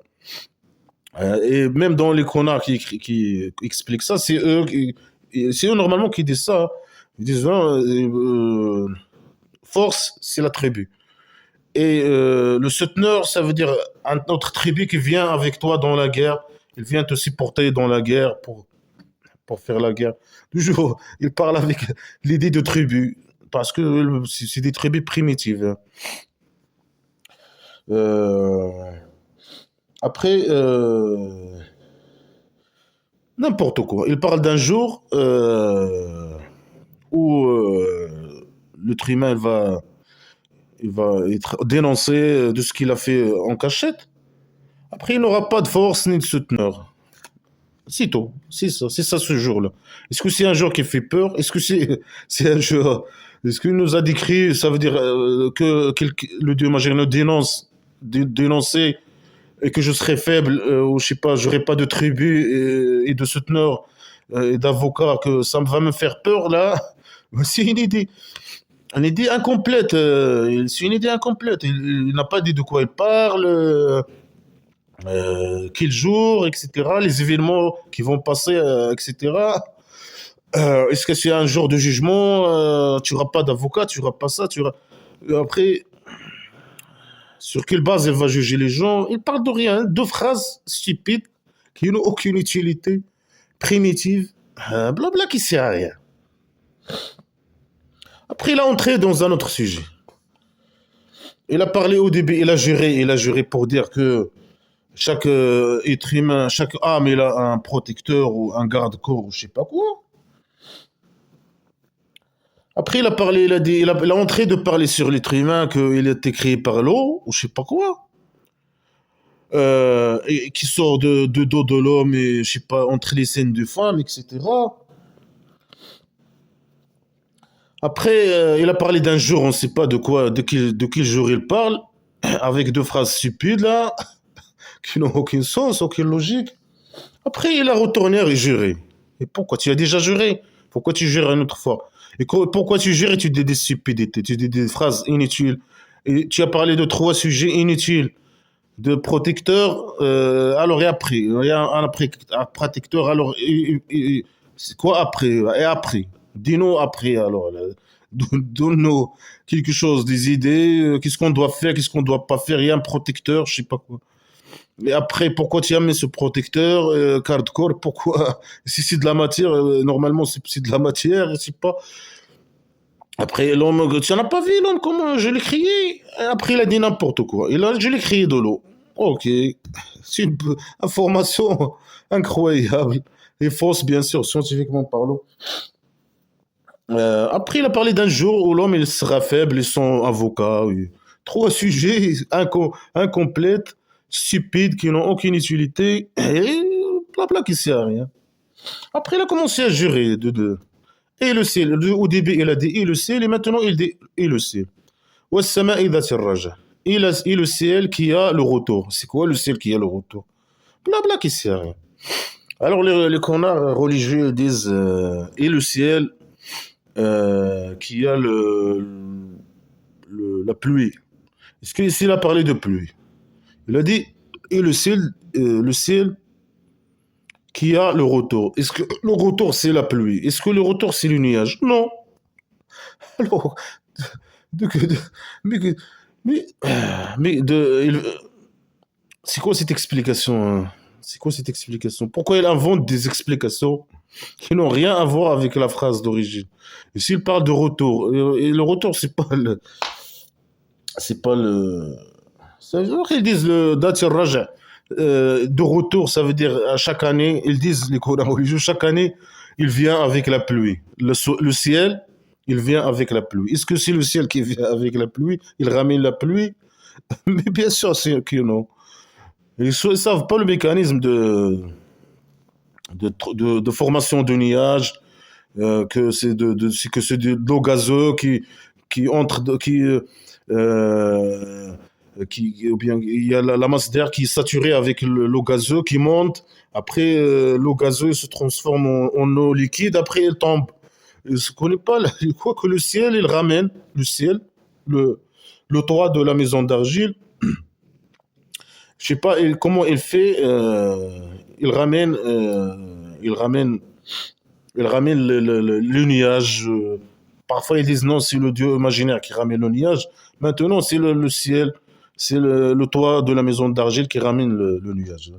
Et même dans les connards qui expliquent ça, c'est eux normalement qui disent ça, hein. Ils disent, non, force, c'est la tribu. Et le souteneur, ça veut dire un autre tribu qui vient avec toi dans la guerre. Il vient te supporter dans la guerre pour faire la guerre. Toujours, il parle avec l'idée de tribu, parce que c'est des tribus primitives, hein. Euh, Après, n'importe quoi. Il parle d'un jour où l'être humain il va être dénoncé de ce qu'il a fait en cachette. Après, il n'aura pas de force ni de souteneur. C'est tout. C'est ça ce jour-là. Est-ce que c'est un jour qui fait peur? Est-ce que c'est un jour. Est-ce qu'il nous a décrit, ça veut dire le Dieu majeur nous dénoncer et que je serai faible, ou je sais pas, j'aurai pas de tribu et de souteneurs et d'avocats, que ça va me faire peur là? C'est une idée incomplète. C'est une idée incomplète. Il n'a pas dit de quoi il parle, quel jour, etc. Les événements qui vont passer, etc. Est-ce que c'est un jour de jugement? Tu n'auras pas d'avocat, tu n'auras pas ça, tu auras... Après, sur quelle base elle va juger les gens? Il parle de rien, deux phrases stupides qui n'ont aucune utilité, primitives, blabla qui sert à rien. Après, il a entré dans un autre sujet. Il a parlé au début, il a juré pour dire que chaque être humain, chaque âme, il a un protecteur ou un garde-corps ou je sais pas quoi. Après, il a parlé, il a dit, il a entré de parler sur l'être humain, qu'il a été créé par l'eau ou je sais pas quoi. Et qui sort de dos de l'homme et je sais pas, entre les scènes de femmes, etc. Après, il a parlé d'un jour, on ne sait pas de quoi, de quel jour il parle, avec deux phrases stupides là, qui n'ont aucun sens, aucune logique. Après, il a retourné et juré. Et pourquoi? Tu as déjà juré. Pourquoi tu jures une autre fois? Et pourquoi tu jures et tu dis des stupidités, tu dis des phrases inutiles. Et tu as parlé de trois sujets inutiles. De protecteur, alors et après. Il y a un protecteur, alors c'est quoi après? Et après. Dis-nous après, alors. Là. Donne-nous quelque chose, des idées, qu'est-ce qu'on doit faire, qu'est-ce qu'on doit pas faire. Il y a un protecteur, je sais pas quoi. Mais après, pourquoi tu as mis ce protecteur, hardcore, pourquoi? Si c'est de la matière, normalement c'est de la matière, je sais pas. Après, l'homme, tu n'en as pas vu l'homme, comment je l'ai crié? Après, il a dit n'importe quoi. Je l'ai crié de l'eau. Ok, c'est une information incroyable et fausse, bien sûr, scientifiquement parlant. Après, il a parlé d'un jour où l'homme il sera faible et son avocat. Oui. Trois sujets incomplètes, stupides, qui n'ont aucune utilité et blabla qui sert à rien. Après, il a commencé à jurer et le ciel. Au début, il a dit et le ciel, et maintenant, il dit et le ciel. والسماء ذات الرجع. Et le ciel qui a le retour. C'est quoi le ciel qui a le retour? Blabla qui sert à rien. Alors, les connards religieux disent et le ciel qui a la pluie. Est-ce qu'il a parlé de pluie? Il a dit et le ciel qui a le retour. Est-ce que le retour c'est la pluie? Est-ce que le retour c'est le nuage? Non. Alors, de, de, de- mais, mais, c'est quoi cette explication, hein? C'est quoi cette explication? Pourquoi il invente des explications qui n'ont rien à voir avec la phrase d'origine? Et s'il parle de retour, et le retour c'est pas le, ça veut dire qu'ils disent le date raja. De retour, ça veut dire à chaque année, ils disent les Corans religieux, chaque année, il vient avec la pluie. Le ciel, il vient avec la pluie. Est-ce que c'est le ciel qui vient avec la pluie? Il ramène la pluie? Mais bien sûr, c'est que non. Ils ne savent pas le mécanisme de formation de nuages, que c'est de l'eau gazeuse qui entre, euh, ou bien il y a la masse d'air qui est saturée avec l'eau gazeuse qui monte. Après, l'eau gazeuse se transforme en eau liquide. Après, elle tombe. Je ne connais pas. Je crois que le ciel, il ramène le ciel, le, le toit de la maison d'argile. Je sais pas comment il fait. Il ramène, il ramène, il ramène le nuage. Parfois ils disent non, c'est le dieu imaginaire qui ramène le nuage. Maintenant, c'est le ciel, c'est le toit de la maison d'argile qui ramène le nuage.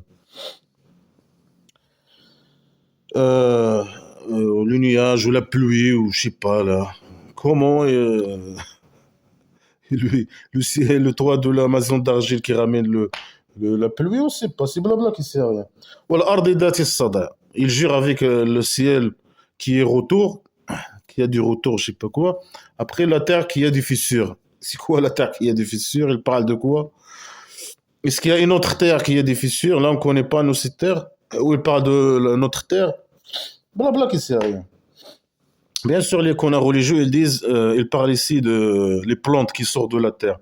Euh, le nuage ou la pluie ou je sais pas là. Comment le ciel, le toit de la maison d'argile qui ramène la pluie, on sait pas, c'est blabla qui sert à rien. Voilà, ardi dati sada. Il jure avec le ciel qui est retour, qui a du retour, je sais pas quoi. Après la terre qui a des fissures. C'est quoi la terre qui a des fissures? Il parle de quoi? Est-ce qu'il y a une autre terre qui a des fissures? Là, on connaît pas nous cette terre. où il parle de notre terre. Blabla qui sert à rien. Bien sûr, les connards religieux, ils parlent ici de les plantes qui sortent de la terre.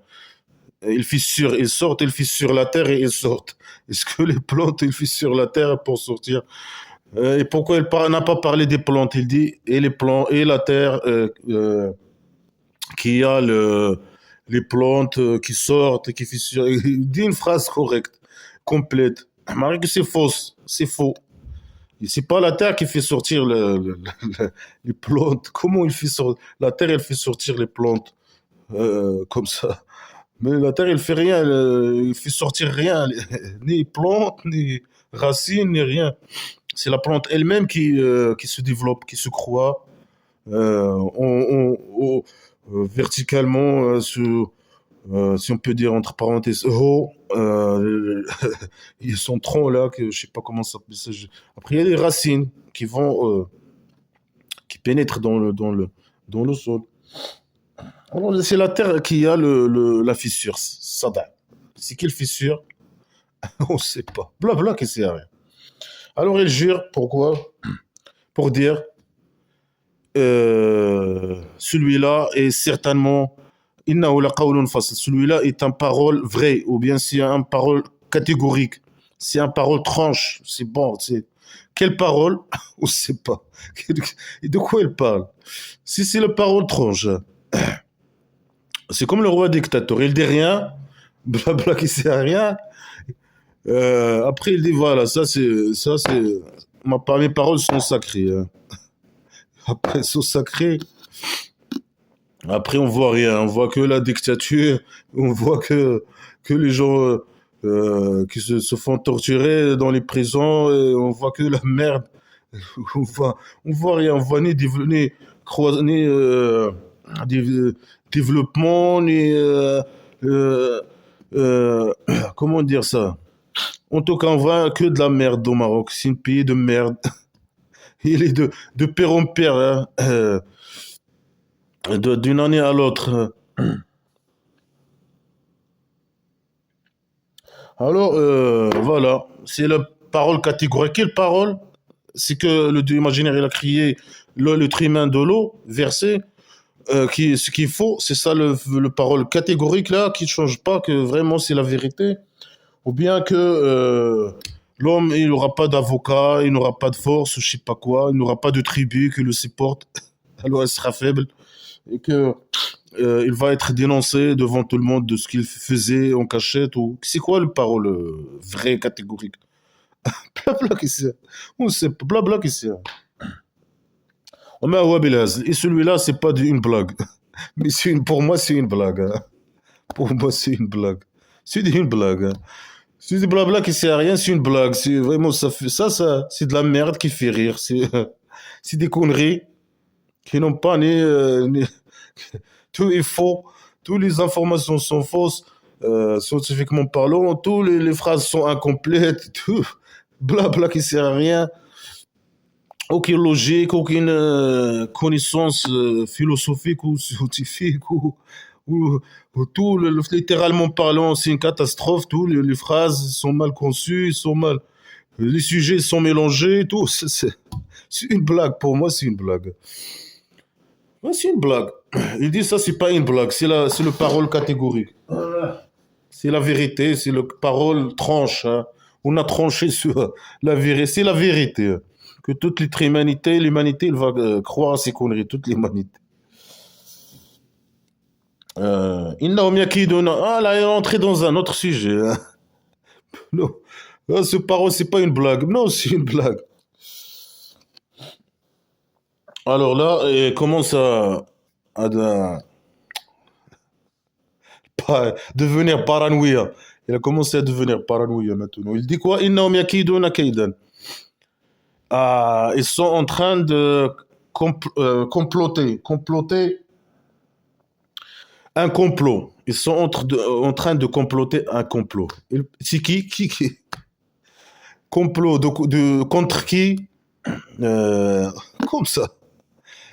Ils fissurent, ils sortent, ils fissurent la terre et ils sortent. Est-ce que les plantes, ils fissurent la terre pour sortir? Et pourquoi n'a pas parlé des plantes? Il dit et les plants et la terre qui a les plantes qui sortent et qui fissurent. Il dit une phrase correcte, complète. Malgré que c'est fausse, c'est faux. Et c'est pas la terre qui fait sortir les plantes. Comment il fait sortir? La terre, elle fait sortir les plantes comme ça. Mais la terre, elle fait rien. Il fait sortir rien. Ni plantes, ni racines, ni rien. C'est la plante elle-même qui se développe, qui se croît verticalement, si on peut dire entre parenthèses, haut. Il y a son tronc là, que je sais pas comment ça s'appelle. Après, il y a les racines qui pénètrent dans le sol. Alors, c'est la terre qui a la fissure. Ça date. C'est quelle fissure? On ne sait pas. Blabla qui sert à rien. Alors, il jure. Pourquoi? Pour dire celui-là est certainement innahu laqawlun fasl. Celui-là est un parole vrai, ou bien c'est un parole catégorique, c'est un parole tranche, c'est bon, c'est quelle parole? On ne sait pas. Et de quoi il parle? Si c'est la parole tranche, c'est comme le roi dictateur, il dit rien, blabla qui sert à rien. Après il dit voilà, mes paroles sont sacrées, hein. Après, elles sont sacrées. Après, on voit rien. On voit que la dictature. On voit que les gens qui se font torturer dans les prisons. Et on voit que la merde. On voit rien. On voit ni dé- développement, ni. Euh, euh, comment dire ça? En tout cas, on voit que de la merde au Maroc. C'est un pays de merde. Il est de père en père, hein. D'une année à l'autre. Alors, voilà, c'est la parole catégorique. Quelle parole? C'est que le Dieu imaginaire, il a créé le trimain de l'eau versé. Ce qu'il faut, c'est ça le parole catégorique là, qui ne change pas, que vraiment c'est la vérité. Ou bien que l'homme, il n'aura pas d'avocat, il n'aura pas de force, je sais pas quoi, il n'aura pas de tribu qui le supporte, alors elle sera faible. Et que il va être dénoncé devant tout le monde de ce qu'il faisait en cachette ou c'est quoi le parole vrai catégorique. Blabla qui c'est, on sait pas, blabla qui c'est. On met à Bilaz et celui-là c'est pas une blague, mais pour moi c'est une blague, hein. Pour moi c'est une blague, c'est une blague, hein. C'est des blabla qui sert à rien, c'est une blague, c'est vraiment ça c'est de la merde qui fait rire, c'est des conneries qui n'ont pas tout est faux, toutes les informations sont fausses, scientifiquement parlant, toutes les phrases sont incomplètes, tout blabla qui sert à rien, aucune logique, aucune connaissance philosophique ou scientifique ou tout, littéralement parlant, c'est une catastrophe, toutes les phrases sont mal conçues, sont mal, les sujets sont mélangés, tout, c'est une blague, pour moi c'est une blague. Ouais, c'est une blague. Il dit ça, c'est pas une blague, c'est le parole catégorique. C'est la vérité, c'est le parole tranche, hein. On a tranché sur la vérité, c'est la vérité. Que toute l'humanité, elle va croire à ces conneries, toute l'humanité. Innahum yakiduna. Ah là, il est entré dans un autre sujet, hein. Non, ah, ce parole, c'est pas une blague. Non, c'est une blague. Alors là, il commence à devenir paranoïa. Il a commencé à devenir paranoïa maintenant. Il dit quoi? Innahum yakiduna kaidan. Ah, ils sont en train de comploter un complot. Ils sont en train de comploter un complot. C'est qui? Complot contre qui? Euh, Comme ça.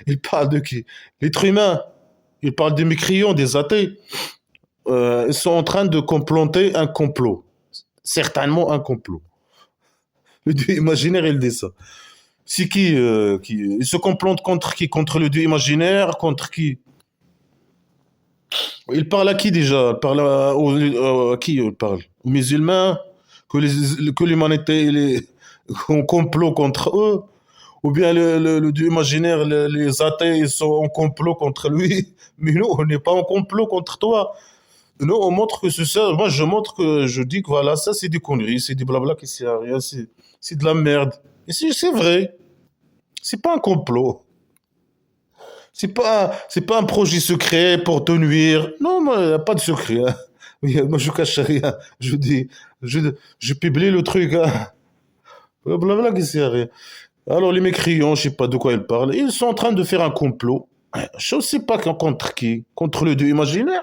Il parle de qui? L'être humain. Il parle des mécréants, des athées. Ils sont en train de comploter un complot. Certainement un complot. Le dieu imaginaire, il dit ça. C'est qui il se complante contre qui? Contre le dieu imaginaire? Contre qui? Il parle à qui déjà? Il parle à qui il parle? Aux musulmans? Que l'humanité il est en complot contre eux? Ou bien le dieu imaginaire, les athées, ils sont en complot contre lui? Mais nous, on n'est pas en complot contre toi. Nous, on montre que c'est ça. Moi, je montre que je dis que voilà, ça, c'est des conneries, c'est du blabla qui sert à rien, c'est de la merde. Et c'est vrai. C'est pas un complot. C'est pas un projet secret pour te nuire. Non, moi, y a pas de secret, hein. Moi, je cache rien. Je dis, je, je publie le truc, hein. Blabla qui sert à rien. Alors, les mécréants, je sais pas de quoi ils parlent. Ils sont en train de faire un complot. Je ne sais pas contre qui. Contre le dieu imaginaire.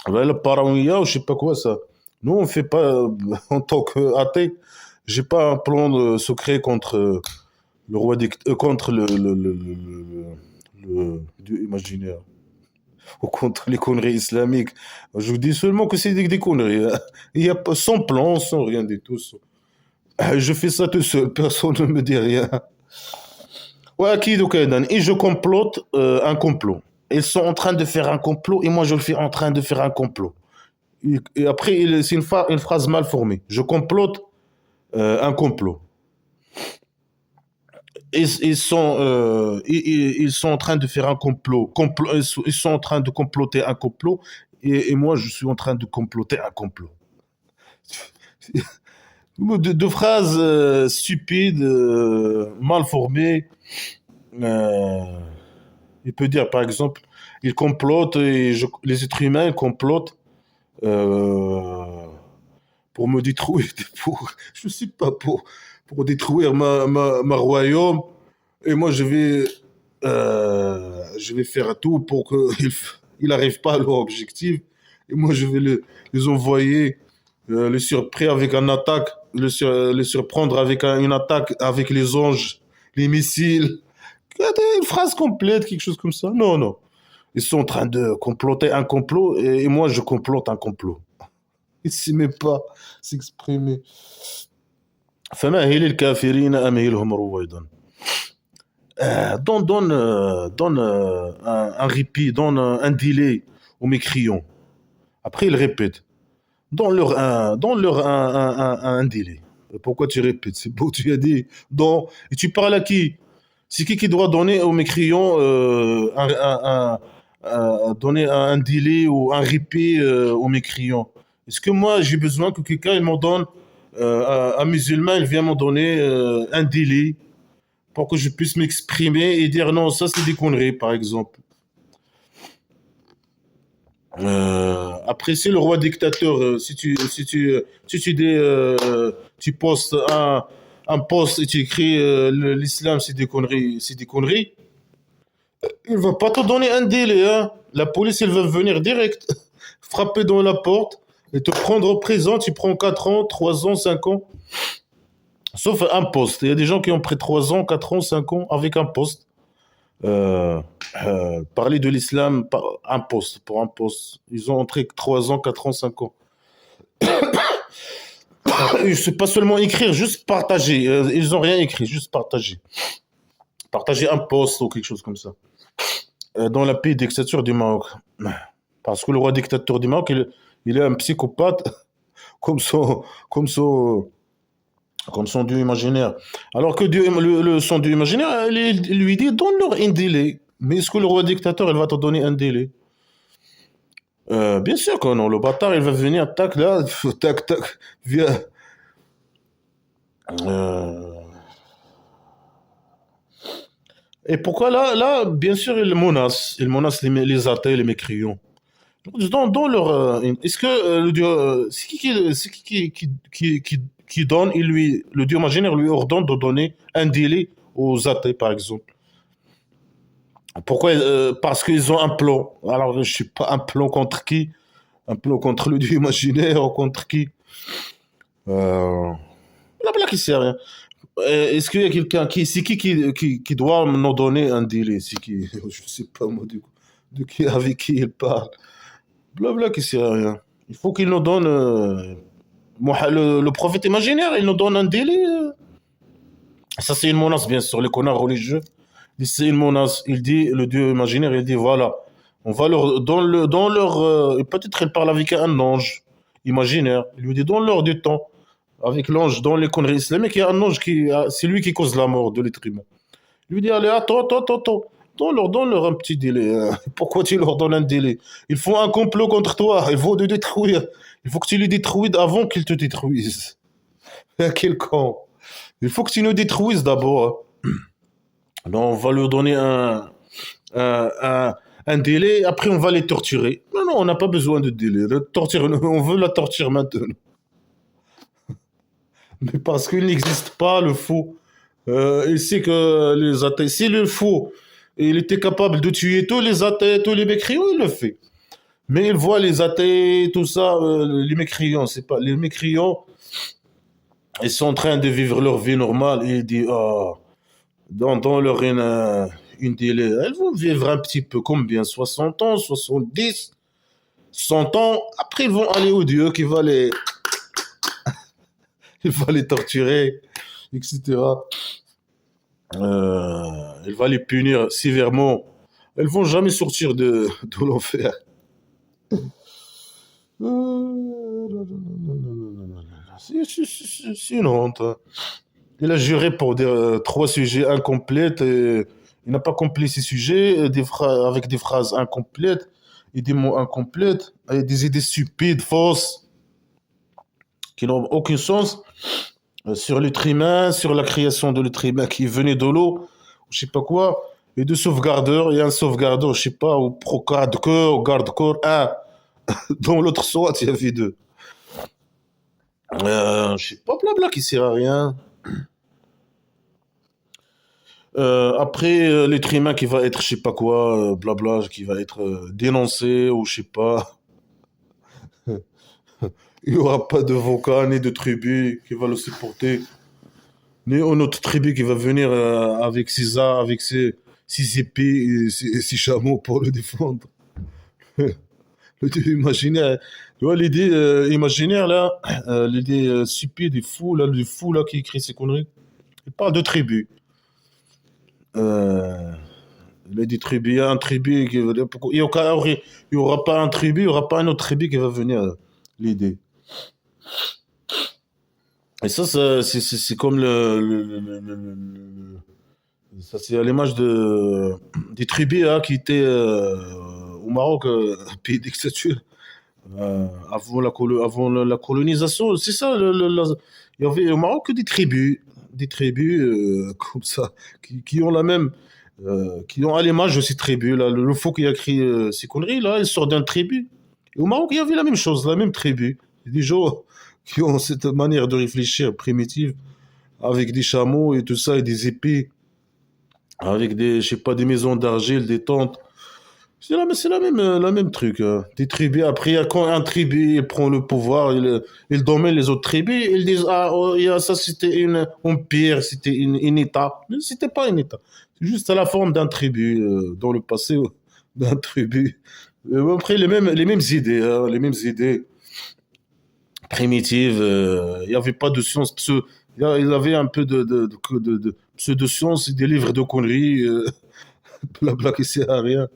Ouais, la paranoïa ou je sais pas quoi ça. Nous, on fait pas, en tant qu'athée, j'ai pas un plan secret contre contre le dieu imaginaire ou contre les conneries islamiques. Je vous dis seulement que c'est des conneries, hein. Il y a pas sans plan, sans rien du tout. Je fais ça tout seul, personne ne me dit rien. Ouais, qui donc et je complote un complot. Ils sont en train de faire un complot et moi je le fais en train de faire un complot. Et après, c'est une phrase mal formée. Je complote un complot. Ils sont en train de faire un ils sont en train de comploter un complot et moi je suis en train de comploter un complot. Deux phrases stupides, mal formées. Euh, il peut dire par exemple, ils complotent les êtres humains ils complotent euh, pour me détruire, je sais pas, pour détruire ma royaume. Et moi, je vais faire tout pour qu'ils il n'arrivent pas à leur objectif. Et moi, je vais les envoyer, les surprendre avec une attaque, les surprendre avec une attaque avec les anges, les missiles. Une phrase complète, quelque chose comme ça. Non, non. Ils sont en train de comploter un complot et moi, je complote un complot. Il ne sait même pas s'exprimer. فمهل الكافرين أمهلهم رويدا. Donne un répit, donne un délai aux mécréants. Après, ils répètent. Donne leur un délai. Pourquoi tu répètes? C'est beau, tu as dit. Et tu parles à qui? C'est qui doit donner aux mécréants donner un délai ou un répit aux mécréants? Est-ce que moi, j'ai besoin que quelqu'un il m'en donne, un musulman, il vient m'en donner un délai pour que je puisse m'exprimer et dire non, ça c'est des conneries, par exemple. Après, c'est le roi dictateur. Tu postes un post et tu écris l'islam, c'est des conneries. Il va pas te donner un délai, hein. La police, elle va venir direct, frapper dans la porte et te prendre au présent. Tu prends 4 ans, 3 ans, 5 ans. Sauf un poste. Il y a des gens qui ont pris 3 ans, 4 ans, 5 ans avec un poste. Euh, Parler de l'islam, un poste, pour un poste. Ils ont entré 3 ans, 4 ans, 5 ans. C'est pas seulement écrire, juste partager. Ils ont rien écrit, juste partager. Partager un poste ou quelque chose comme ça. Dans la pays dictature du Maroc. Parce que le roi dictateur du Maroc, il est un psychopathe comme son, comme son, comme son dieu imaginaire. Alors que son dieu imaginaire, il lui dit donne-leur un délai. Mais est-ce que le roi dictateur, il va te donner un délai? Bien sûr que non. Le bâtard, il va venir, tac, là, tac, tac, viens. Euh, Et pourquoi là, bien sûr, il menace les athées, les mécréants. Dans leur, est-ce que le dieu, c'est qui donne, le dieu imaginaire lui ordonne de donner un délai aux athées, par exemple. Pourquoi? Parce qu'ils ont un plan. Alors, je sais pas, un plan contre qui? Un plan contre le dieu imaginaire ou contre qui? Euh, la qui sert à rien. Est-ce qu'il y a quelqu'un qui doit nous donner un délai? C'est qui? Je sais pas moi de qui avec qui il parle. Blabla qui sert à rien. Il faut qu'il nous donne. Le prophète imaginaire, il nous donne un délai. Ça, c'est une menace, bien sûr, les connards religieux. C'est une menace. Il dit, le Dieu imaginaire, il dit, voilà, on va leur, dans leur, peut-être il parle avec un ange imaginaire. Il lui dit, dans l'heure du temps, avec l'ange, dans les conneries islamiques, il y a un ange c'est lui qui cause la mort de l'être humain. Il lui dit, allez, attends, attends, attends, attends. Donne-leur un petit délai. Pourquoi tu leur donnes un délai? Ils font un complot contre toi. Il faut te détruire. Il faut que tu les détruises avant qu'ils te détruisent. Quel con. Il faut que tu nous détruises d'abord. Non, on va leur donner un, un- un délai, après on va les torturer. Non, non, on n'a pas besoin de délai. On veut la torture maintenant. Mais parce qu'il n'existe pas le faux. Il sait que les athées, si le faux, il était capable de tuer tous les athées, tous les mécréants, il le fait. Mais il voit les athées, tout ça, les mécréants, c'est pas, les mécréants, ils sont en train de vivre leur vie normale et il dit, ah, dans leur une délai, elles vont vivre un petit peu, combien, 60 ans, 70, 100 ans, après ils vont aller au Dieu qui va il va les torturer, etc. Il va les punir sévèrement. Elles vont jamais sortir de l'enfer. C'est une honte. Il a juré pour trois sujets incomplets. Il n'a pas complet ces sujets avec des phrases incomplètes et des mots incomplets et des idées stupides, fausses, qui n'ont aucun sens sur l'être humain, sur la création de l'être humain qui venait de l'eau, je sais pas quoi, et de sauvegardeur. Il y a un sauvegardeur, je sais pas, ou pro garde-corps, ou garde-corps, un. Dans l'autre SWAT, il y avait deux. Je sais pas, blabla, qui sert à rien. Après, l'être humain qui va être, je sais pas quoi, blabla, qui va être dénoncé, ou je sais pas. Il n'y aura pas de vocat ni de tribu qui va le supporter, ni une autre tribu qui va venir avec ses épées et ses chameaux pour le défendre. L'idée imaginaire, tu vois, l'idée imaginaire là, l'idée stupide du fou là qui écrit ces conneries. Il parle de tribu. Euh, il a dit tribu, il y a un tribu qui veut dire, il y aura pas un tribu, il y aura pas un autre tribu qui va venir l'idée. Et ça, c'est comme ça c'est à l'image des tribus hein, qui étaient au Maroc, pays dictature. Avant la colonisation, c'est ça. Il y avait au Maroc que des tribus comme ça, qui ont la même, qui ont à l'image de ces tribus. Là, le fou qui a écrit ces conneries, là, il sort d'un tribu. Et au Maroc, il y avait la même chose, la même tribu. Des gens qui ont cette manière de réfléchir primitive, avec des chameaux et tout ça, et des épées, avec des, je sais pas, des maisons d'argile, des tentes. C'est la même truc. Des tribus, après, quand un tribu il prend le pouvoir, il domine les autres tribus, ils disent, ah, oh, ça c'était une empire, c'était une État. Mais c'était pas un État. C'est juste à la forme d'un tribu, dans le passé, d'un tribu. Après, les mêmes idées, hein, les mêmes idées primitives. Il n'y avait pas de science. Il y avait un peu de pseudo-science, des livres de conneries, blabla qui sert à rien.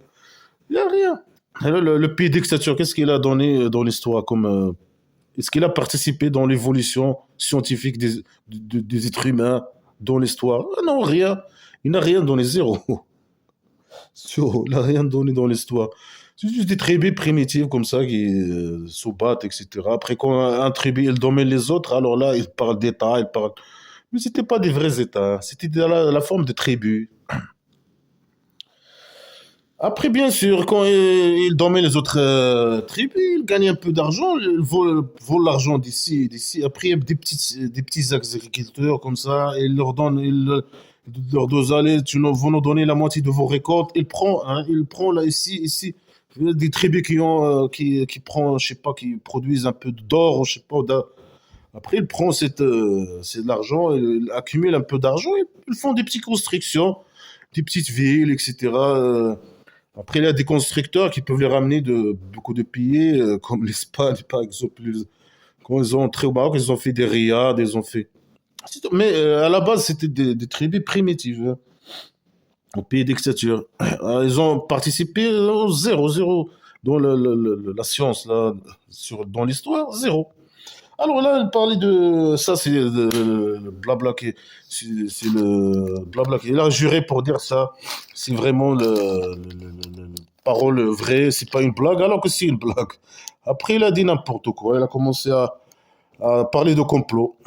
Il n'y a rien. Alors, le pays dictature, qu'est-ce qu'il a donné dans l'histoire comme est-ce qu'il a participé dans l'évolution scientifique des êtres humains dans l'histoire? Ah non, rien. Il n'a rien donné, zéro. Zéro. Il n'a rien donné dans l'histoire. C'est juste des tribus primitives comme ça qui se battent, etc. Après, quand un tribu il domine les autres, alors là, il parle d'État, il parle. Mais c'était pas des vrais États. C'était de la forme de tribus. Après, bien sûr, quand il domine les autres tribus, il gagne un peu d'argent, il vole l'argent d'ici, d'ici. Après, il y a des petits agriculteurs comme ça, et il leur dit, allez, vous nous donnez la moitié de vos récoltes. Il prend là, ici. Il y a des tribus qui prend, je sais pas, qui produisent un peu d'or, ou je sais pas. Après, il prend c'est de l'argent, il accumule un peu d'argent, ils font des petites constructions, des petites villes, etc. Après, il y a des constructeurs qui peuvent les ramener de beaucoup de pays, comme l'Espagne, par exemple, Quand ils ont entré au Maroc, ils ont fait des riades, ils ont fait. Mais à la base, c'était des tribus primitives, hein, au pays dictature. Ils ont participé au zéro, zéro. Dans la science, là, dans l'histoire, zéro. Alors là, elle parlait de ça, c'est le blabla c'est le blabla il a juré pour dire ça. C'est vraiment le parole vraie, c'est pas une blague, alors que c'est une blague. Après, il a dit n'importe quoi. Il a commencé à parler de complot.